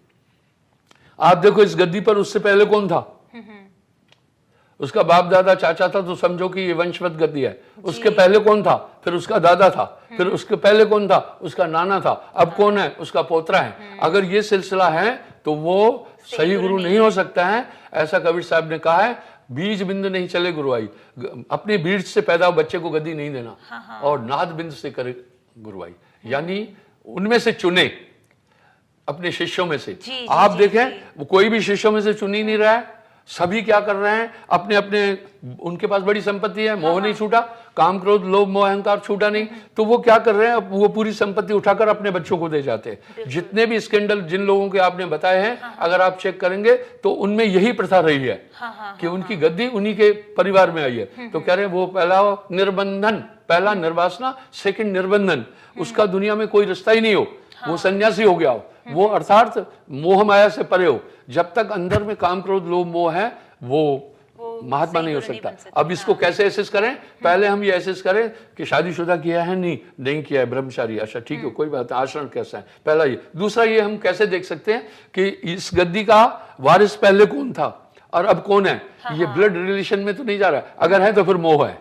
आप देखो, इस गद्दी पर उससे पहले कौन था? उसका बाप दादा चाचा था, तो समझो कि ये वंशवत गद्दी है। उसके पहले कौन था? फिर उसका दादा था। फिर उसके पहले कौन था? उसका नाना था। अब कौन है? उसका पोतरा है। अगर ये सिलसिला है तो वो सही गुरु नहीं हो सकता है। ऐसा कबीर साहब ने कहा है, बीज बिंद नहीं चले गुरुआई। अपने बीज से पैदा बच्चे को गद्दी नहीं देना, और नाद बिंद से करे गुरुआई, यानी उनमें से चुने, अपने शिष्यों में से। आप देखें, वो कोई भी शिष्यों में से चुन ही नहीं रहा है। सभी क्या कर रहे हैं? अपने अपने, उनके पास बड़ी संपत्ति है, मोह नहीं छूटा, काम क्रोध लोभ मोह अहंकार छूटा नहीं, तो वो क्या कर रहे हैं? वो पूरी संपत्ति उठाकर अपने बच्चों को दे जाते हैं। जितने भी स्कैंडल जिन लोगों के आपने बताए हैं, अगर आप चेक करेंगे तो उनमें यही प्रथा रही है कि उनकी गद्दी उन्हीं के परिवार में आई है। तो कह रहे हैं वो पहला निर्बंधन, पहला निर्वासना, सेकंड निर्बंधन। उसका दुनिया में कोई रिश्ता ही नहीं हो, वो सन्यासी हो गया हो, वो अर्थात मोह माया से परे हो। जब तक अंदर में काम क्रोध लोभ मोह है वो महात्मा नहीं हो सकता। अब इसको कैसे एसेस करें? पहले हम ये एसेस करें कि शादीशुदा किया है, नहीं किया है, ब्रह्मचारी, अच्छा ठीक है, कोई बात नहीं, आचरण कैसा है, पहला ये। दूसरा ये हम कैसे देख सकते हैं कि इस गद्दी का वारिस पहले कौन था और अब कौन है। ये ब्लड रिलेशन में तो नहीं जा रहा है, अगर है तो फिर मोह है,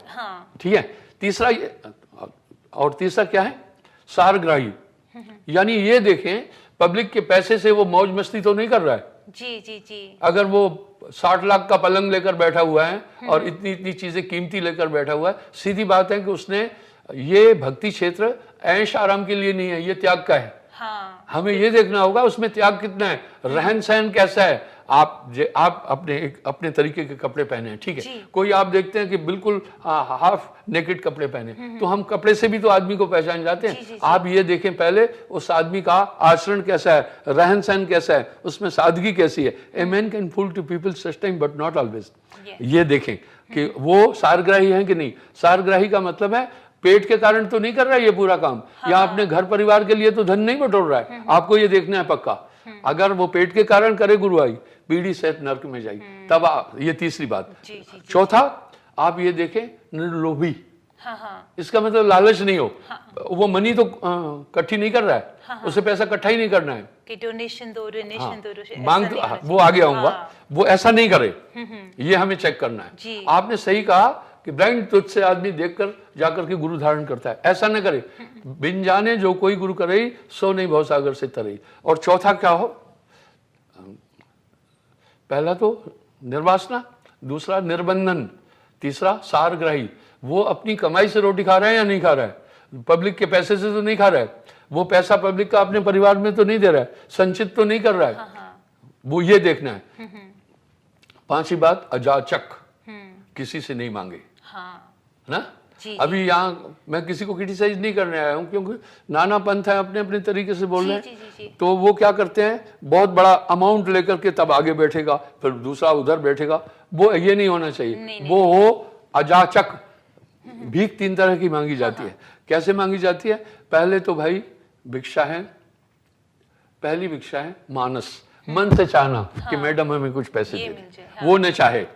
ठीक है। तीसरा ये, और तीसरा क्या है? सारग्राही, यानी ये देखें पब्लिक के पैसे से वो मौज मस्ती तो नहीं कर रहा है। जी जी जी। अगर वो 60 लाख का पलंग लेकर बैठा हुआ है और इतनी इतनी चीजें कीमती लेकर बैठा हुआ है, सीधी बात है कि उसने ये भक्ति क्षेत्र ऐश आराम के लिए नहीं है, ये त्याग का है। हमें ये देखना होगा उसमें त्याग कितना है, रहन सहन कैसा है। आप अपने तरीके के कपड़े पहने हैं, ठीक है। कोई आप देखते हैं कि बिल्कुल हाफ नेकेड कपड़े पहने, तो हम कपड़े से भी तो आदमी को पहचान जाते हैं। आप ये देखें पहले उस आदमी का आचरण कैसा है, रहन सहन कैसा है, उसमें सादगी कैसी है। A man can fool two people such time but not always. ये देखें कि वो सारग्राही है कि नहीं। सारग्राही का मतलब है पेट के कारण तो नहीं कर रहा है ये पूरा काम, या अपने घर परिवार के लिए तो धन नहीं बटोर रहा है। आपको ये देखना है पक्का। अगर वो पेट के कारण करे गुरुआई, पीढ़ी सहित नरक में जाएगी, तब ये तीसरी बात। चौथा आप ये देखें निर्लोभी, इसका मतलब लालच नहीं हो। वो मनी तो इकट्ठी नहीं कर रहा है, उसे पैसा इकट्ठा ही नहीं करना है कि डोनेशन दो मांग, वो आगे आऊंगा, वो ऐसा नहीं करे। ये हमें चेक करना है। आपने सही कहा कि ब्लाइंड तुझ से आदमी देखकर जाकर के गुरु धारण करता है, ऐसा न करे। बिन जाने जो कोई गुरु करे सो नहीं भव सागर से तरे। और चौथा क्या हो? पहला तो निर्वासना, दूसरा निर्बंधन, तीसरा सारग्राही। वो अपनी कमाई से रोटी खा रहा है या नहीं खा रहा है, पब्लिक के पैसे से तो नहीं खा रहा है, वो पैसा पब्लिक का अपने परिवार में तो नहीं दे रहा है, संचित तो नहीं कर रहा है। वो ये देखना है। पांचवी बात अजाचक, किसी से नहीं मांगे, ना। अभी यहाँ मैं किसी को क्रिटिसाइज नहीं करने आया हूँ, क्योंकि नाना पंथ है, अपने अपने तरीके से बोल रहे हैं। तो वो क्या करते हैं, बहुत बड़ा अमाउंट लेकर के तब आगे बैठेगा, फिर दूसरा उधर बैठेगा। वो ये नहीं होना चाहिए। वो हो अजाचक। भीख 3 तरह की मांगी जाती है। कैसे मांगी जाती है? पहले तो भाई भिक्षा है, पहली भिक्षा है मानस, मन से चाहना कि मैडम हमें कुछ पैसे दे, वो न चाहे।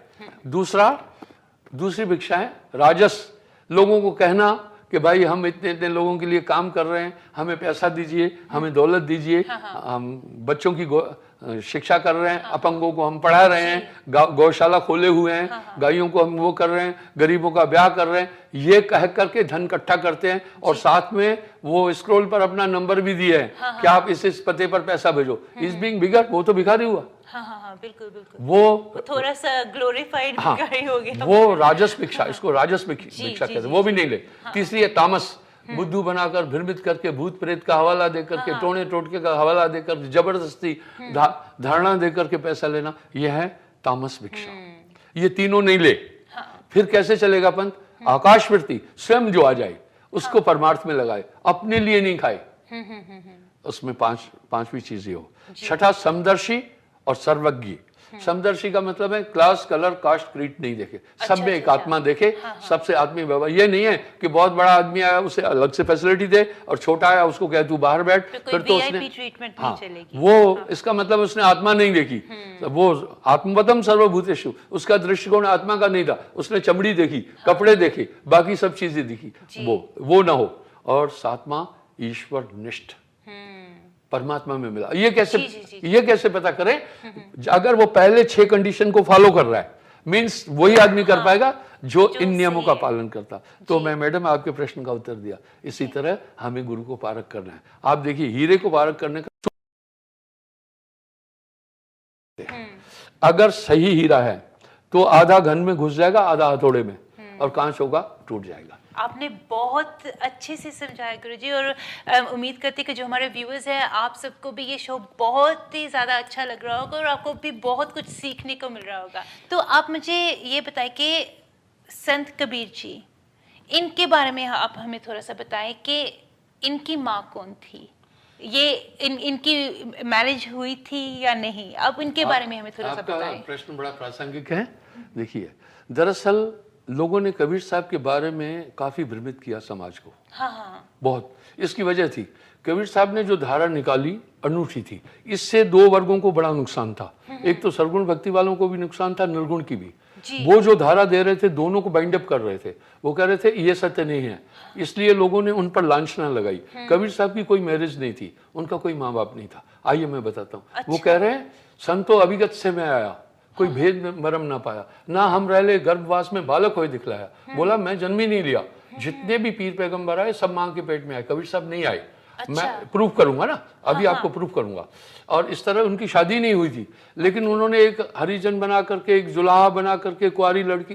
दूसरी भिक्षा है राजस, लोगों को कहना कि भाई हम इतने इतने लोगों के लिए काम कर रहे हैं, हमें पैसा दीजिए, हमें दौलत दीजिए, हम बच्चों की शिक्षा कर रहे हैं, अपंगों को हम पढ़ा रहे हैं, गौशाला खोले हुए हैं, गायों को हम वो कर रहे हैं, गरीबों का ब्याह कर रहे हैं। ये कह करके धन इकट्ठा करते हैं और साथ में वो स्क्रॉल पर अपना नंबर भी दिए है कि आप इस पते पर पैसा भेजो। इज बीइंग बिगर, वो तो भिखारी हुआ। बिल्कुल बिल्कुल। वो थोड़ा सा ग्लोरीफाइड भिखारी हो गया। वो राजस भिक्षा, इसको राजस भिक्षा कहते हैं, वो भी नहीं ले। तीसरी है तामस, बुद्धू बनाकर भ्रमित करके भूत प्रेत का हवाला देकर के, टोने टोटके का हवाला देकर, जबरदस्ती धारणा देकर के पैसा लेना, यह है तामस भिक्षा। ये तीनों नहीं ले, फिर कैसे चलेगा पंथ? आकाश वृत्ति, स्वयं जो आ जाए उसको परमार्थ में लगाए, अपने लिए नहीं खाए। उसमें पांचवी चीजें हो। छठा समदर्शी और सर्वज्ञ। समदर्शी का मतलब है क्लास कलर कास्ट क्रीड नहीं देखे, सब में एक आत्मा देखे, सबसे आत्मीय व्यवहार। ये नहीं है कि बहुत बड़ा आदमी आया उसे अलग से फैसिलिटी दे और छोटा आया उसको कहे तू बाहर बैठ, फिर तो उसने वो इसका मतलब उसने आत्मा नहीं देखी। वो आत्मवतम सर्वभूतेषु, उसका दृष्टिकोण आत्मा का नहीं था, उसने चमड़ी देखी, कपड़े देखे, बाकी सब चीजें दिखी, वो ना हो। और सातवां ईश्वर निष्ठ, परमात्मा में मिला। ये कैसे पता करें? अगर वो पहले 6 कंडीशन को फॉलो कर रहा है, मींस वही आदमी कर पाएगा जो इन नियमों का पालन करता। तो मैं मैडम आपके प्रश्न का उत्तर दिया। इसी तरह हमें गुरु को पारक करना है। आप देखिए हीरे को पारक करने का, अगर सही हीरा है तो आधा घन में घुस जाएगा, आधा हथौड़े में, और कांच होगा टूट जाएगा। आपने बहुत अच्छे से समझाया गुरुजी, और उम्मीद करती कि जो हमारे व्यूअर्स हैं आप सबको भी ये शो बहुत ही ज़्यादा अच्छा लग रहा होगा और आपको भी बहुत कुछ सीखने को मिल रहा होगा। तो आप मुझे ये बताएं कि संत कबीर जी, इनके बारे में आप हमें थोड़ा सा बताएं कि इनकी माँ कौन थी, ये इनकी मैरिज हुई थी या नहीं, अब इनके बारे में हमें थोड़ा सा बताएं। प्रश्न बड़ा प्रासंगिक है। देखिए, दरअसल लोगों ने कबीर साहब के बारे में काफी भ्रमित किया समाज को, हाँ हाँ बहुत। इसकी वजह थी कबीर साहब ने जो धारा निकाली अनूठी थी। इससे दो वर्गों को बड़ा नुकसान था, एक तो सरगुण भक्ति वालों को भी नुकसान था, निर्गुण की भी। वो जो धारा दे रहे थे दोनों को बाइंड अप कर रहे थे, वो कह रहे थे ये सत्य नहीं है, इसलिए लोगों ने उन पर लांछना लगाई। कबीर साहब की कोई मैरिज नहीं थी, उनका कोई माँ बाप नहीं था। आइए मैं बताता हूँ। अच्छा। वो कह रहे हैं संतो अभिगत से मैं आया, कोई भेद मरम ना पाया, ना हम रहले गर्भवास में बालक होए दिखलाया। बोला मैं जन्म ही नहीं लिया, जितने भी पीर पैगंबर आए सब माँ के पेट में आए, कबीर साहब नहीं आए। मैं प्रूफ करूंगा ना, अभी आपको प्रूफ करूंगा। और इस तरह उनकी शादी नहीं हुई थी, लेकिन उन्होंने एक हरिजन बना करके, एक जुलाहा बना करके, कुआरी लड़की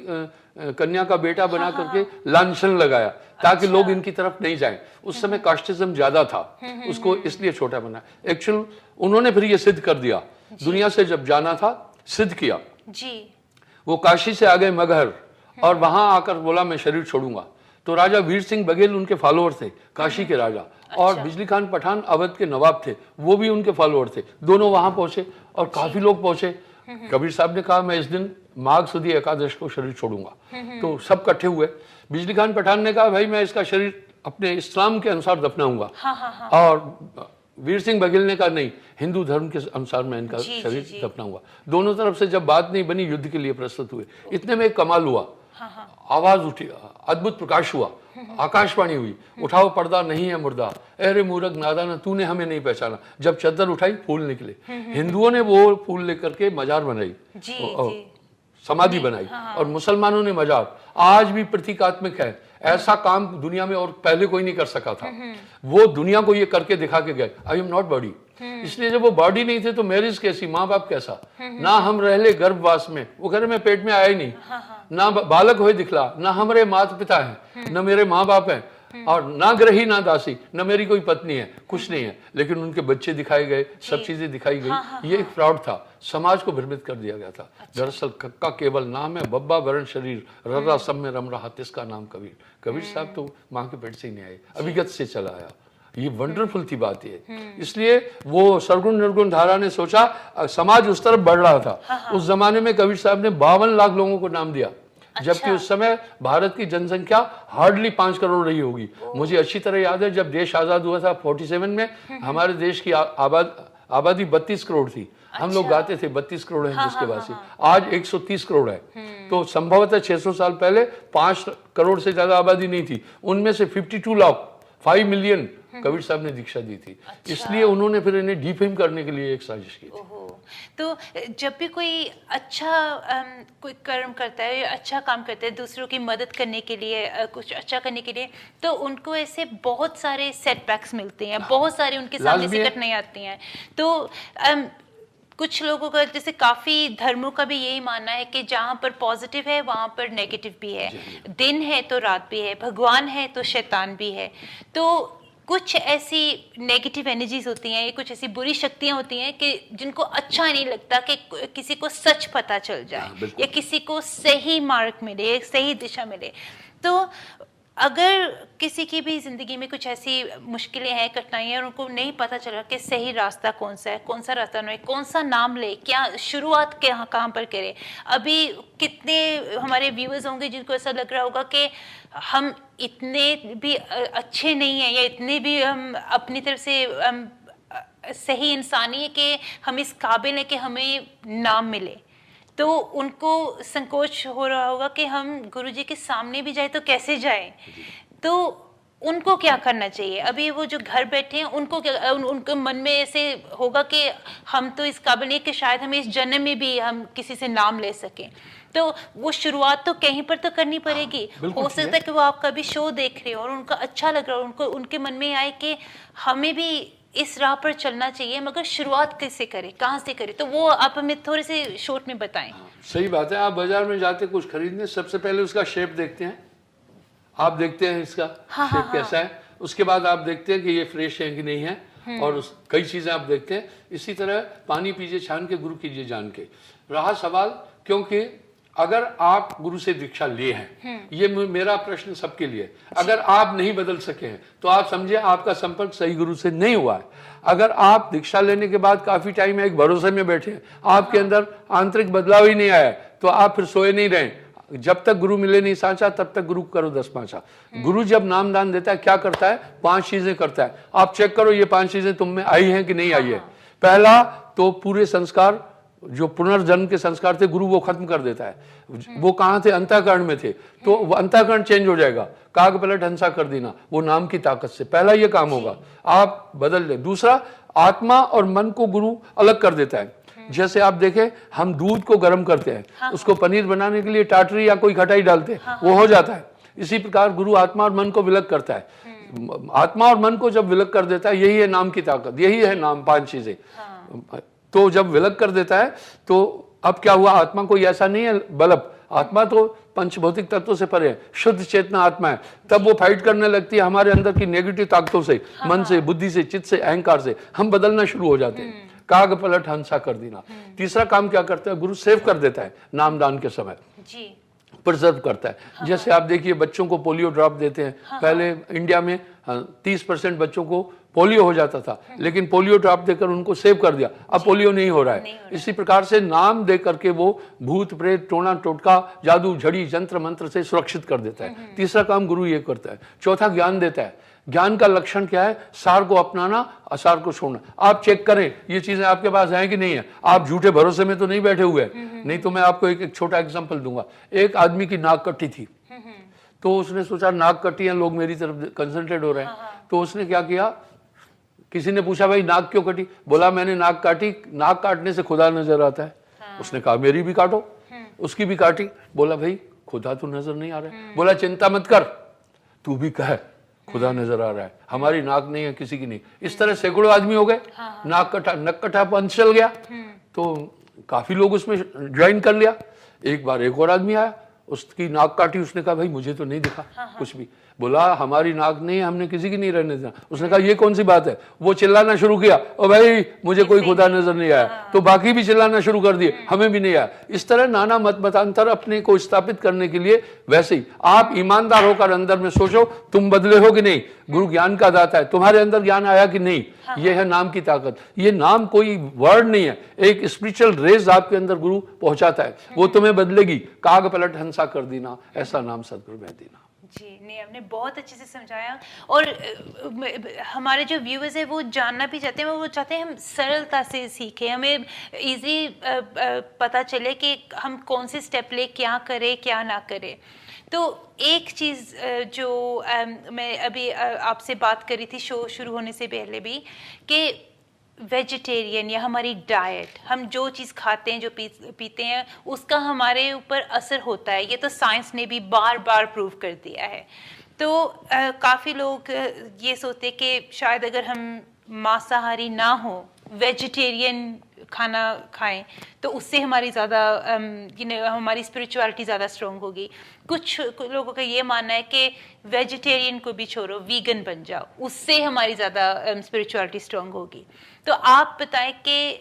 कन्या का बेटा बना करके लांछन लगाया, ताकि लोग इनकी तरफ नहीं जाएं। उस समय कास्टिज्म ज्यादा था, उसको इसलिए छोटा बना। एक्चुअल उन्होंने फिर ये सिद्ध कर दिया, दुनिया से जब जाना था सिद्ध किया जी। वो काशी से आ गए मगहर, और वहां आकर बोला मैं शरीर छोड़ूंगा। तो राजा वीर सिंह बघेल उनके फॉलोअर थे, काशी के राजा। और बिजली खान पठान अवध के नवाब थे, वो भी उनके फॉलोअर थे। दोनों वहां पहुंचे और काफी लोग पहुंचे। कबीर साहब ने कहा मैं इस दिन माघ सुदी एकादश को शरीर छोड़ूंगा। तो सब इकट्ठे हुए। बिजली खान पठान ने कहा भाई मैं इसका शरीर अपने इस्लाम के अनुसार दफनाऊंगा। और वीर सिंह बघेल ने कहा नहीं, हिंदू धर्म के अनुसार मैं इनका शरीर दफनाऊंगा। दोनों तरफ से जब बात नहीं बनी, युद्ध के लिए प्रस्तुत हुए। इतने में एक कमाल हुआ, आवाज उठी, अद्भुत प्रकाश हुआ, आकाशवाणी हुई, उठाओ पर्दा नहीं है मुर्दा, अरे मूर्ख नादान तूने हमें नहीं पहचाना। जब चद्दर उठाई फूल निकले। हिंदुओं ने वो फूल लेकर के मजार बनाई, समाधि बनाई, और मुसलमानों ने मजार। आज भी प्रतीकात्मक है, ऐसा काम दुनिया में और पहले कोई नहीं कर सका था। वो दुनिया को ये करके दिखा के गए, आई एम नॉट बॉडी। इसलिए जब वो बॉडी नहीं थे तो मैरिज कैसी, माँ बाप कैसा। ना हम रहले गर्भवास में, वो कह रहे मैं पेट में आया ही नहीं, ना बालक हुए दिखला, ना हमारे माता पिता हैं, न मेरे माँ बाप हैं, और ना ग्रही ना दासी, न मेरी कोई पत्नी है, कुछ नहीं है। लेकिन उनके बच्चे दिखाए गए, सब चीजें दिखाई गई। ये एक फ्रॉड था, समाज को भ्रमित कर दिया गया था। दरअसल कक्का केवल नाम है, बब्बा वरण शरीर, रर्रा सब में रम रहा तिसका नाम कबीर। कबीर साहब तो माँ के पेट से ही नहीं आए, अभिगत से चला आया। ये वंडरफुल थी बात ये। इसलिए वो सरगुण निर्गुण धारा ने सोचा, समाज उस तरफ बढ़ रहा था। उस जमाने में कबीर साहब ने 52 लाख लोगों को नाम दिया, जबकि उस समय भारत की जनसंख्या हार्डली 5 करोड़ रही होगी। मुझे अच्छी तरह याद है जब देश आजाद हुआ था 47 में, हमारे देश की आबादी 32 करोड़ थी। हम लोग गाते थे 32 करोड़ हैं जिसके वासी, आज 130 करोड़ है। तो संभवतः 600 साल पहले 5 करोड़ से ज्यादा आबादी नहीं थी। उनमें से 52 लाख 5 मिलियन कबीर साहब ने दीक्षा दी थी। इसलिए उन्होंने फिर इन्हें डिफेम करने के लिए एक साजिश की थी। तो जब भी कोई अच्छा कोई कर्म करता है, अच्छा काम करता है दूसरों की मदद करने के लिए, कुछ अच्छा करने के लिए, तो उनको ऐसे बहुत सारे सेटबैक्स मिलते हैं, बहुत सारे उनके सामने से कठिनाइयां आती हैं। तो कुछ लोगों का, जैसे काफ़ी धर्मों का भी यही मानना है कि जहाँ पर पॉजिटिव है वहाँ पर नेगेटिव भी है, दिन है तो रात भी है, भगवान है तो शैतान भी है। तो कुछ ऐसी नेगेटिव एनर्जीज होती हैं, कुछ ऐसी बुरी शक्तियाँ होती हैं कि जिनको अच्छा नहीं लगता कि किसी को सच पता चल जाए या किसी को सही मार्ग मिले, सही दिशा मिले। तो अगर किसी की भी ज़िंदगी में कुछ ऐसी मुश्किलें हैं, कठिनाइयाँ, और उनको नहीं पता चल रहा कि सही रास्ता कौन सा है, कौन सा रास्ता नहीं, कौन सा नाम ले, क्या शुरुआत कहाँ पर करें। अभी कितने हमारे व्यूअर्स होंगे जिनको ऐसा लग रहा होगा कि हम इतने भी अच्छे नहीं हैं, या इतने भी हम अपनी तरफ से सही इंसानी है कि हम इस काबिल हैं कि हमें नाम मिले। तो उनको संकोच हो रहा होगा कि हम गुरुजी के सामने भी जाए तो कैसे जाएं। तो उनको क्या करना चाहिए? अभी वो जो घर बैठे हैं उनको क्या, उनके मन में ऐसे होगा कि हम तो इस काबिल नहीं कि शायद हमें इस जन्म में भी हम किसी से नाम ले सकें। तो वो शुरुआत तो कहीं पर तो करनी पड़ेगी। हो सकता है कि वो आपका भी शो देख रहे हो और उनका अच्छा लग रहा है, उनको उनके मन में आए कि हमें भी इस राह पर चलना चाहिए, मगर शुरुआत कैसे करें, कहाँ से करें? तो वो आप हमें थोड़े से शॉर्ट में बताएं। सही बात है। आप बाजार में जाते कुछ खरीदने, सबसे पहले उसका शेप देखते हैं। आप देखते हैं इसका शेप कैसा है, उसके बाद आप देखते हैं कि ये फ्रेश है कि नहीं है, और कई चीजें आप देखते हैं। इसी तरह पानी पीजिए छान के, गुरु कीजिए जान के। रहा सवाल, क्योंकि अगर आप गुरु से दीक्षा लिए हैं, ये मेरा प्रश्न सबके लिए, अगर आप नहीं बदल सके हैं तो आप समझिए आपका संपर्क सही गुरु से नहीं हुआ है। अगर आप दीक्षा लेने के बाद काफी टाइम एक भरोसे में बैठे हैं, आपके अंदर आंतरिक बदलाव ही नहीं आया, तो आप फिर सोए नहीं रहे, जब तक गुरु मिले नहीं सांचा तब तक गुरु करो 10 पांचा। गुरु जब नाम दान देता है क्या करता है? 5 चीजें करता है। आप चेक करो ये 5 चीजें तुम में आई हैं कि नहीं आई है। पहला तो पूरे संस्कार जो पुनर्जन्म के संस्कार थे गुरु वो खत्म कर देता है। वो कहाँ थे? अंतःकरण में थे, तो वो अंतःकरण चेंज हो जाएगा। काग पलट हंसा कर देना, वो नाम की ताकत से पहला ये काम होगा, आप बदल ले। दूसरा, आत्मा और मन को गुरु अलग कर देता है। जैसे आप देखें, हम दूध को गर्म करते हैं, उसको पनीर बनाने के लिए टाटरी या कोई खटाई डालते हैं, वो हो जाता है। इसी प्रकार गुरु आत्मा और मन को विलग करता है। आत्मा और मन को जब विलग कर देता है, यही है नाम की ताकत, यही है नाम, 5 चीजें। तो जब विलग कर देता है तो अब क्या हुआ? आत्मा कोई ऐसा नहीं है बल्ब, आत्मा तो पंचभौतिक तत्वों से परे है, शुद्ध चेतना आत्मा है। तब वो फाइट करने लगती है हमारे अंदर की नेगेटिव ताकतों से, मन से, बुद्धि से, चित्त से, अहंकार से। हम बदलना शुरू हो जाते हैं। काग पलट हंसा कर देना। तीसरा काम क्या करता है? गुरु सेव कर देता है नामदान के समय जी, प्रिजर्व करता है। जैसे आप देखिए बच्चों को पोलियो ड्रॉप देते हैं। पहले इंडिया में 30% बच्चों को पोलियो हो जाता था, लेकिन पोलियो ड्रॉप देकर उनको सेव कर दिया, अब पोलियो नहीं हो रहा है। इसी प्रकार से नाम दे करके वो भूत प्रेत, टोना टोटका, जादू झड़ी, जंत्र मंत्र से सुरक्षित कर देता है। तीसरा काम गुरु ये करता है। चौथा, ज्ञान देता है। ज्ञान का लक्षण क्या है? सार को अपनाना, असार को छोड़ना। आप चेक करें ये चीजें आपके पास हैं कि नहीं है। आप झूठे भरोसे में तो नहीं बैठे हुए हैं। नहीं तो मैं आपको एक छोटा एग्जांपल दूंगा। एक आदमी की नाक कटी थी, तो उसने सोचा नाक कटी है, लोग मेरी तरफ कंसंट्रेट हो रहे हैं। तो उसने क्या किया? किसी ने पूछा भाई नाक क्यों कटी? बोला मैंने नाक काटी, नाक काटने से खुदा नजर आता है। उसने कहा मेरी भी काटो। उसकी भी काटी। बोला भाई खुदा तो नजर नहीं आ रहा है। बोला चिंता मत कर, तू भी कह खुदा नजर आ रहा है, हमारी नाक नहीं है, किसी की नहीं। इस तरह सैकड़ों आदमी हो गए। नाक कटा, नक कटा, पंच चल गया, तो काफी लोग उसमें ज्वाइन कर लिया। एक बार एक और आदमी आया, उसकी नाक काटी। उसने कहा भाई मुझे तो नहीं दिखा कुछ भी। बोला हमारी नाक नहीं है, हमने किसी की नहीं रहने देना। उसने कहा ये कौन सी बात है? वो चिल्लाना शुरू किया, ओ भाई मुझे कोई खुदा नजर नहीं आया। तो बाकी भी चिल्लाना शुरू कर दिए, हमें भी नहीं आया। इस तरह नाना मत मतांतर अपने को स्थापित करने के लिए। वैसे ही आप ईमानदार होकर अंदर में सोचो, तुम बदले हो कि नहीं? गुरु ज्ञान का दाता है, तुम्हारे अंदर ज्ञान आया कि नहीं? ये है नाम की ताकत। ये नाम कोई वर्ड नहीं है, एक स्पिरिचुअल रेज आपके अंदर गुरु पहुंचाता है, वो तुम्हें बदलेगी। काग पलट हंसा कर देना, ऐसा नाम सदगुरु में देना। जी, नहीं आपने बहुत अच्छे से समझाया। और हमारे जो व्यूअर्स हैं वो जानना भी चाहते हैं, वो चाहते हैं हम सरलता से सीखें, हमें इजी पता चले कि हम कौन से स्टेप ले, क्या करें क्या ना करें। तो एक चीज़ जो मैं अभी आपसे बात करी थी शो शुरू होने से पहले भी, कि वेजिटेरियन या हमारी डाइट, हम जो चीज़ खाते हैं, जो पीते हैं, उसका हमारे ऊपर असर होता है। ये तो साइंस ने भी बार बार प्रूव कर दिया है। तो काफ़ी लोग ये सोचते हैं कि शायद अगर हम मांसाहारी ना हो, वेजिटेरियन खाना खाएं, तो उससे हमारी ज़्यादा हमारी स्पिरिचुअलिटी ज़्यादा स्ट्रॉन्ग होगी। कुछ लोगों का ये मानना है कि वेजिटेरियन को भी छोड़ो, वीगन बन जाओ, उससे हमारी ज़्यादा स्पिरिचुअलिटी स्ट्रॉन्ग होगी। तो आप बताएं कि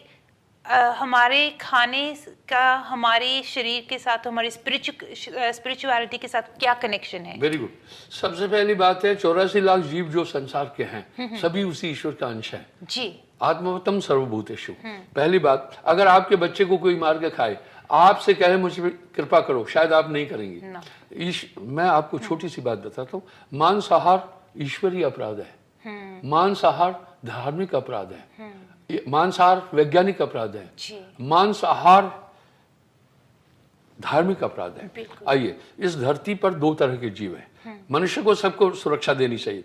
हमारे खाने का हमारे शरीर के साथ, हमारी स्पिरिचुअलिटी के साथ क्या कनेक्शन है? Very good. सबसे पहली बात है 84 लाख जीव जो संसार के हैं, सभी उसी ईश्वर का अंश है जी। आत्मवतम सर्वभूतेषु। पहली बात, अगर आपके बच्चे को कोई मार के खाए, आपसे कहे मुझे कृपा करो, शायद आप नहीं करेंगे। मैं आपको छोटी सी बात बताता हूँ। मांसाहार ईश्वरीय अपराध है, मांसाहार धार्मिक अपराध है, मांसाहार वैज्ञानिक अपराध है, मांसाहार धार्मिक अपराध है। आइए, इस धरती पर 2 तरह के जीव हैं। मनुष्य को सबको सुरक्षा देनी चाहिए।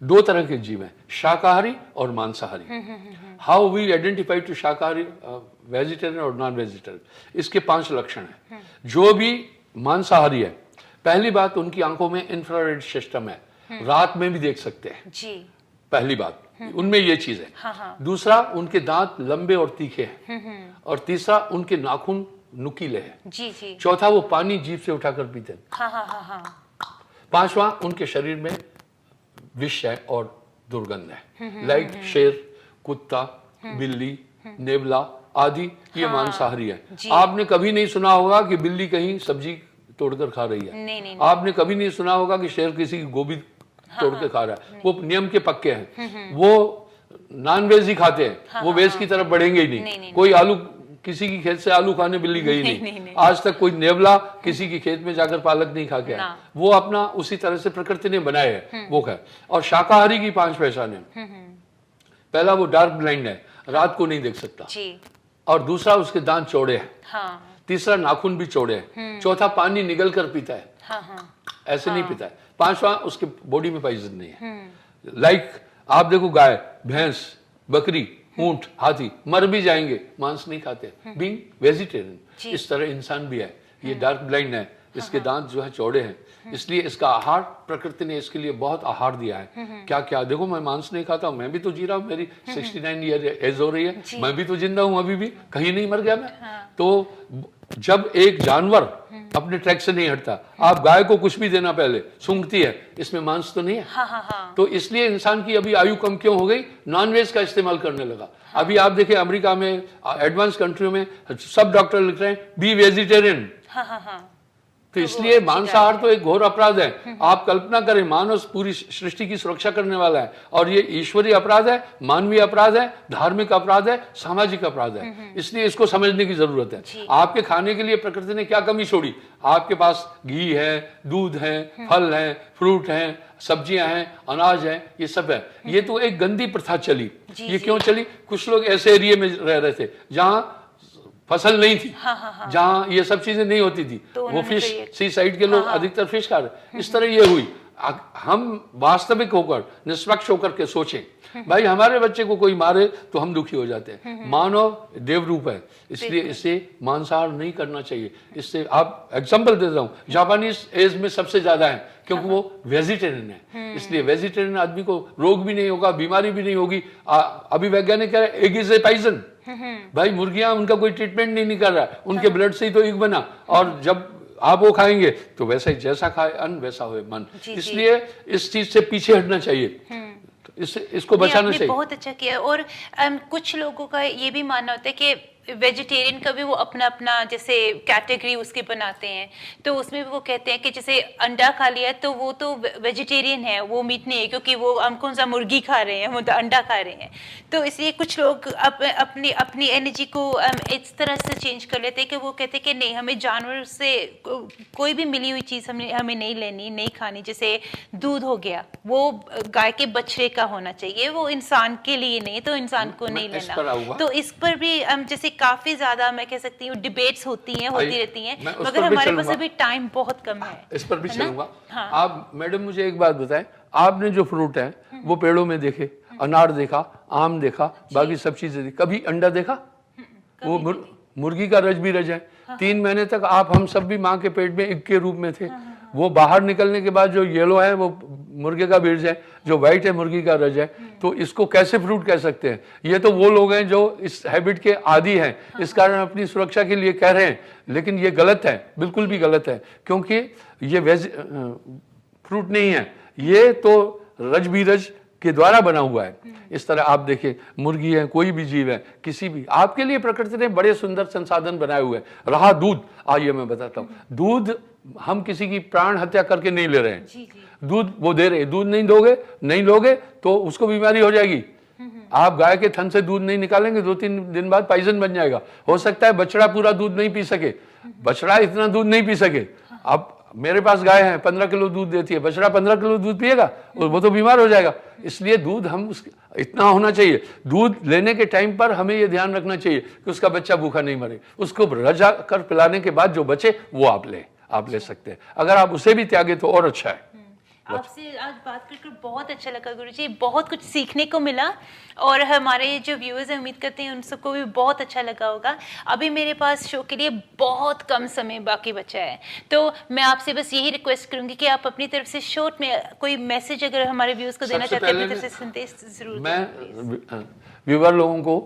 2 तरह के जीव हैं, शाकाहारी और मांसाहारी। हाउ वी आइडेंटिफाई टू शाकाहारी, वेजिटेरियन और नॉन वेजिटेरियन, इसके 5 लक्षण हैं। जो भी मांसाहारी है, पहली बात उनकी आंखों में इंफ्रारेड सिस्टम है, रात में भी देख सकते हैं जी। पहली बात उनमें ये चीज है। दूसरा, उनके दांत लंबे और तीखे हैं। और तीसरा, उनके नाखून नुकीले हैं जी जी। चौथा, वो पानी जीभ से उठाकर पीते हैं। 5वां, उनके शरीर में विष है और दुर्गंध है। लाइक शेर, कुत्ता, बिल्ली, नेवला आदि, ये मांसाहारी है। आपने कभी नहीं सुना होगा कि बिल्ली कहीं सब्जी तोड़कर खा रही है। नहीं। आपने कभी नहीं सुना होगा कि शेर किसी की गोभी तोड़ के खा रहा है। वो नियम के पक्के हैं। वो नॉन वेज ही खाते हैं, वो वेज की तरफ बढ़ेंगे ही नहीं। कोई आलू किसी की खेत से आलू खाने बिल्ली गई नहीं, नहीं, नहीं, नहीं। आज तक कोई नेवला किसी की खेत में जाकर पालक नहीं खा के आया। वो अपना उसी तरह से प्रकृति ने बनाया है वो खाए। और शाकाहारी की 5 पहचान है। पहला वो डार्क ब्लाइंड है, रात को नहीं देख सकता जी। और दूसरा उसके दांत चौड़े हैं, हाँ तीसरा नाखून भी चौड़े हैं, चौथा पानी निगल कर पीता है, हाँ ऐसे नहीं पीता है, पांचवा उसके बॉडी में पॉइजन नहीं है। लाइक आप देखो गाय, भैंस, बकरी, ऊंट, हाथी मर भी जाएंगे, मांस नहीं खाते, बीइंग वेजिटेरियन। इस तरह इंसान भी है, ये डार्क ब्लाइंड है, इसके दांत जो है चौड़े हैं, इसलिए इसका आहार प्रकृति ने इसके लिए बहुत आहार दिया है। क्या क्या देखो, मैं मांस नहीं खाता हूँ, मैं भी तो जी रहा हूँ, मेरी 69 ईयर एज हो रही है, मैं भी तो जिंदा हूँ अभी भी, कहीं नहीं मर गया मैं। तो जब एक जानवर अपने ट्रैक से नहीं हटता, आप गाय को कुछ भी देना पहले सूंघती है, इसमें मांस तो नहीं है। तो इसलिए इंसान की अभी आयु कम क्यों हो गई, नॉनवेज का इस्तेमाल करने लगा। अभी आप देखिए अमेरिका में, एडवांस कंट्रियों में सब डॉक्टर लिख रहे हैं बी वेजिटेरियन। तो इसलिए मांसाहार तो एक घोर अपराध है। आप कल्पना करें, मानव पूरी सृष्टि की सुरक्षा करने वाला है और ये ईश्वरीय अपराध है, मानवीय अपराध है, धार्मिक अपराध है, सामाजिक अपराध है। इसलिए इसको समझने की जरूरत है। आपके खाने के लिए प्रकृति ने क्या कमी छोड़ी? आपके पास घी है, दूध है, फल है, फ्रूट है, सब्जियां हैं, अनाज है, ये सब है। ये तो एक गंदी प्रथा चली। ये क्यों चली? कुछ लोग ऐसे एरिया में रह रहे थे जहां फसल नहीं थी, जहां ये सब चीजें नहीं होती थी, तो वो फिश, सी साइड के लोग अधिकतर फिश खा रहे। इस तरह ये हुई। हम वास्तविक होकर, निष्पक्ष होकर के सोचें, भाई हमारे बच्चे को कोई मारे तो हम दुखी हो जाते हैं। मानव देव रूप है, इसलिए इसे मांसाहार नहीं करना चाहिए। इससे आप एग्जांपल देता हूँ, जापानीज एज में सबसे ज्यादा है क्योंकि वो वेजिटेरियन है। इसलिए वेजिटेरियन आदमी को रोग भी नहीं होगा, बीमारी भी नहीं होगी। अभी वैज्ञानिक कह रहे हैं एग इज ए पॉइजन। भाई मुर्गियां, उनका कोई ट्रीटमेंट नहीं कर रहा, उनके ब्लड से ही तो एग बना, और जब आप वो खाएंगे तो वैसा ही, जैसा खाए अन्न वैसा हो मन। इसलिए इस चीज से पीछे हटना चाहिए, इसको बचाना चाहिए। बहुत अच्छा किया। और कुछ लोगों का ये भी मानना होता है कि वेजिटेरियन का भी वो अपना अपना जैसे कैटेगरी उसकी बनाते हैं, तो उसमें भी वो कहते हैं कि जैसे अंडा खा लिया तो वो तो वेजिटेरियन है, वो मीट नहीं है, क्योंकि वो हम कौन सा मुर्गी खा रहे हैं, वो तो अंडा खा रहे हैं। तो इसलिए कुछ लोग अपनी अपनी एनर्जी को इस तरह से चेंज कर लेते हैं कि वो कहते हैं कि नहीं, हमें जानवर से कोई भी मिली हुई चीज़ हमें नहीं लेनी, नहीं खानी। जैसे दूध हो गया, वो गाय के बछड़े का होना चाहिए, वो इंसान के लिए नहीं, तो इंसान को नहीं लेना। तो इस पर भी जैसे काफी ज्यादा मैं कह सकती हूँ डिबेट्स होती रहती हैं, मगर हमारे पास अभी टाइम बहुत कम है। इस पर भी चलूंगा। आप मैडम मुझे एक बात बताएं, आपने जो फ्रूट है वो पेड़ों में देखे, अनार देखा, आम देखा, बाकी सब चीजें देखी, कभी अंडा देखा? वो मुर्गी का रज भी रज है। 3 महीने तक आप, हम सब भी माँ के पेट में एग के रूप में थे। वो बाहर निकलने के बाद जो येलो है वो मुर्गे का बीज है, जो व्हाइट है मुर्गी का रज है। तो इसको कैसे फ्रूट कह सकते हैं? ये तो वो लोग हैं जो इस हैबिट के आदी हैं, इस कारण अपनी सुरक्षा के लिए कह रहे हैं, लेकिन ये गलत है, बिल्कुल भी गलत है, क्योंकि ये फ्रूट नहीं है, ये तो रज बीरज के द्वारा बना हुआ है। इस तरह आप देखिए, मुर्गी है, कोई भी जीव है, किसी भी, आपके लिए प्रकृति ने बड़े सुंदर संसाधन बनाए हुए हैं। रहा दूध, आइए मैं बताता हूँ। दूध हम किसी की प्राण हत्या करके नहीं ले रहे हैं, दूध वो दे रहे हैं। दूध नहीं लोगे तो उसको बीमारी हो जाएगी। आप गाय के थन से दूध नहीं निकालेंगे, 2-3 दिन बाद पॉइजन बन जाएगा। हो सकता है बछड़ा पूरा दूध नहीं पी सके, बछड़ा इतना दूध नहीं पी सके। अब मेरे पास गाय है, 15 किलो दूध देती है, बछड़ा 15 किलो दूध पिएगा और वो तो बीमार हो जाएगा। इसलिए दूध हम इतना होना चाहिए। दूध लेने के टाइम पर हमें ये ध्यान रखना चाहिए कि उसका बच्चा भूखा नहीं मरे। उसको रजा कर पिलाने के बाद जो बचे वो आप ले सकते हैं। अगर आप उसे भी त्यागे तो और अच्छा है। आपसे आज बात करके बहुत अच्छा लगा गुरुजी, बहुत कुछ सीखने को मिला, और हमारे जो व्यूअर्स हैं उम्मीद करते हैं उन सबको भी बहुत अच्छा लगा होगा। अभी मेरे पास शो के लिए बहुत कम समय बाकी बचा है, तो मैं आपसे बस यही रिक्वेस्ट करूंगी कि आप अपनी तरफ से शॉर्ट में कोई मैसेज अगर हमारे व्यूअर्स को देना चाहते हैं, अपनी तरफ से संदेश जरूर। मैं व्यूअर लोगों को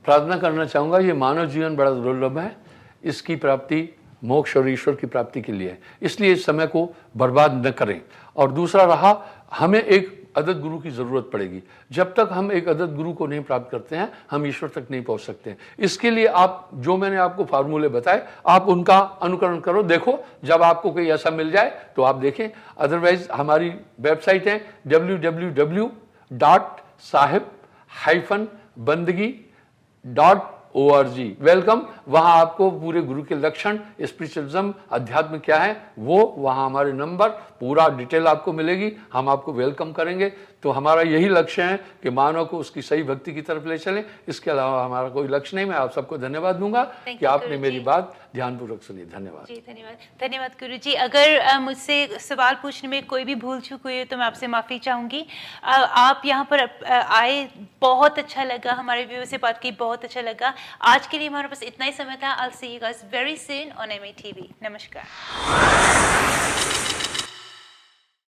प्रार्थना करना चाहूँगा, ये मानव जीवन बड़ा दुर्लभ है, इसकी प्राप्ति मोक्ष और ईश्वर की प्राप्ति के लिए है, इसलिए इस समय को बर्बाद न करें। और दूसरा रहा, हमें एक अदद गुरु की जरूरत पड़ेगी। जब तक हम एक अदद गुरु को नहीं प्राप्त करते हैं, हम ईश्वर तक नहीं पहुंच सकते हैं। इसके लिए आप, जो मैंने आपको फार्मूले बताए, आप उनका अनुकरण करो। देखो, जब आपको कोई ऐसा मिल जाए तो आप देखें, अदरवाइज हमारी वेबसाइट है www.sahib-bandgi.org org। वेलकम। वहां आपको पूरे गुरु के लक्षण, स्पिरिचुअलिज्म, अध्यात्म क्या है वो, वहां हमारे नंबर, पूरा डिटेल आपको मिलेगी। हम आपको वेलकम करेंगे। तो हमारा यही लक्ष्य है कि मानव को उसकी सही भक्ति की तरफ ले चलें। इसके अलावा हमारा कोई लक्ष्य नहीं। मैं आप सबको धन्यवाद दूंगा कि आपने मेरी बात ध्यानपूर्वक सुनी। धन्यवाद जी, धन्यवाद। धन्यवाद गुरु जी। अगर मुझसे सवाल पूछने में कोई भी भूल चूक हुई है तो मैं आपसे माफ़ी चाहूँगी। आप यहाँ पर आए, बहुत अच्छा लगा, हमारे व्यूअर्स से बात की, बहुत अच्छा लगा। आज के लिए हमारे पास इतना ही समय था। I'll see you guys very soon on MATV। नमस्कार।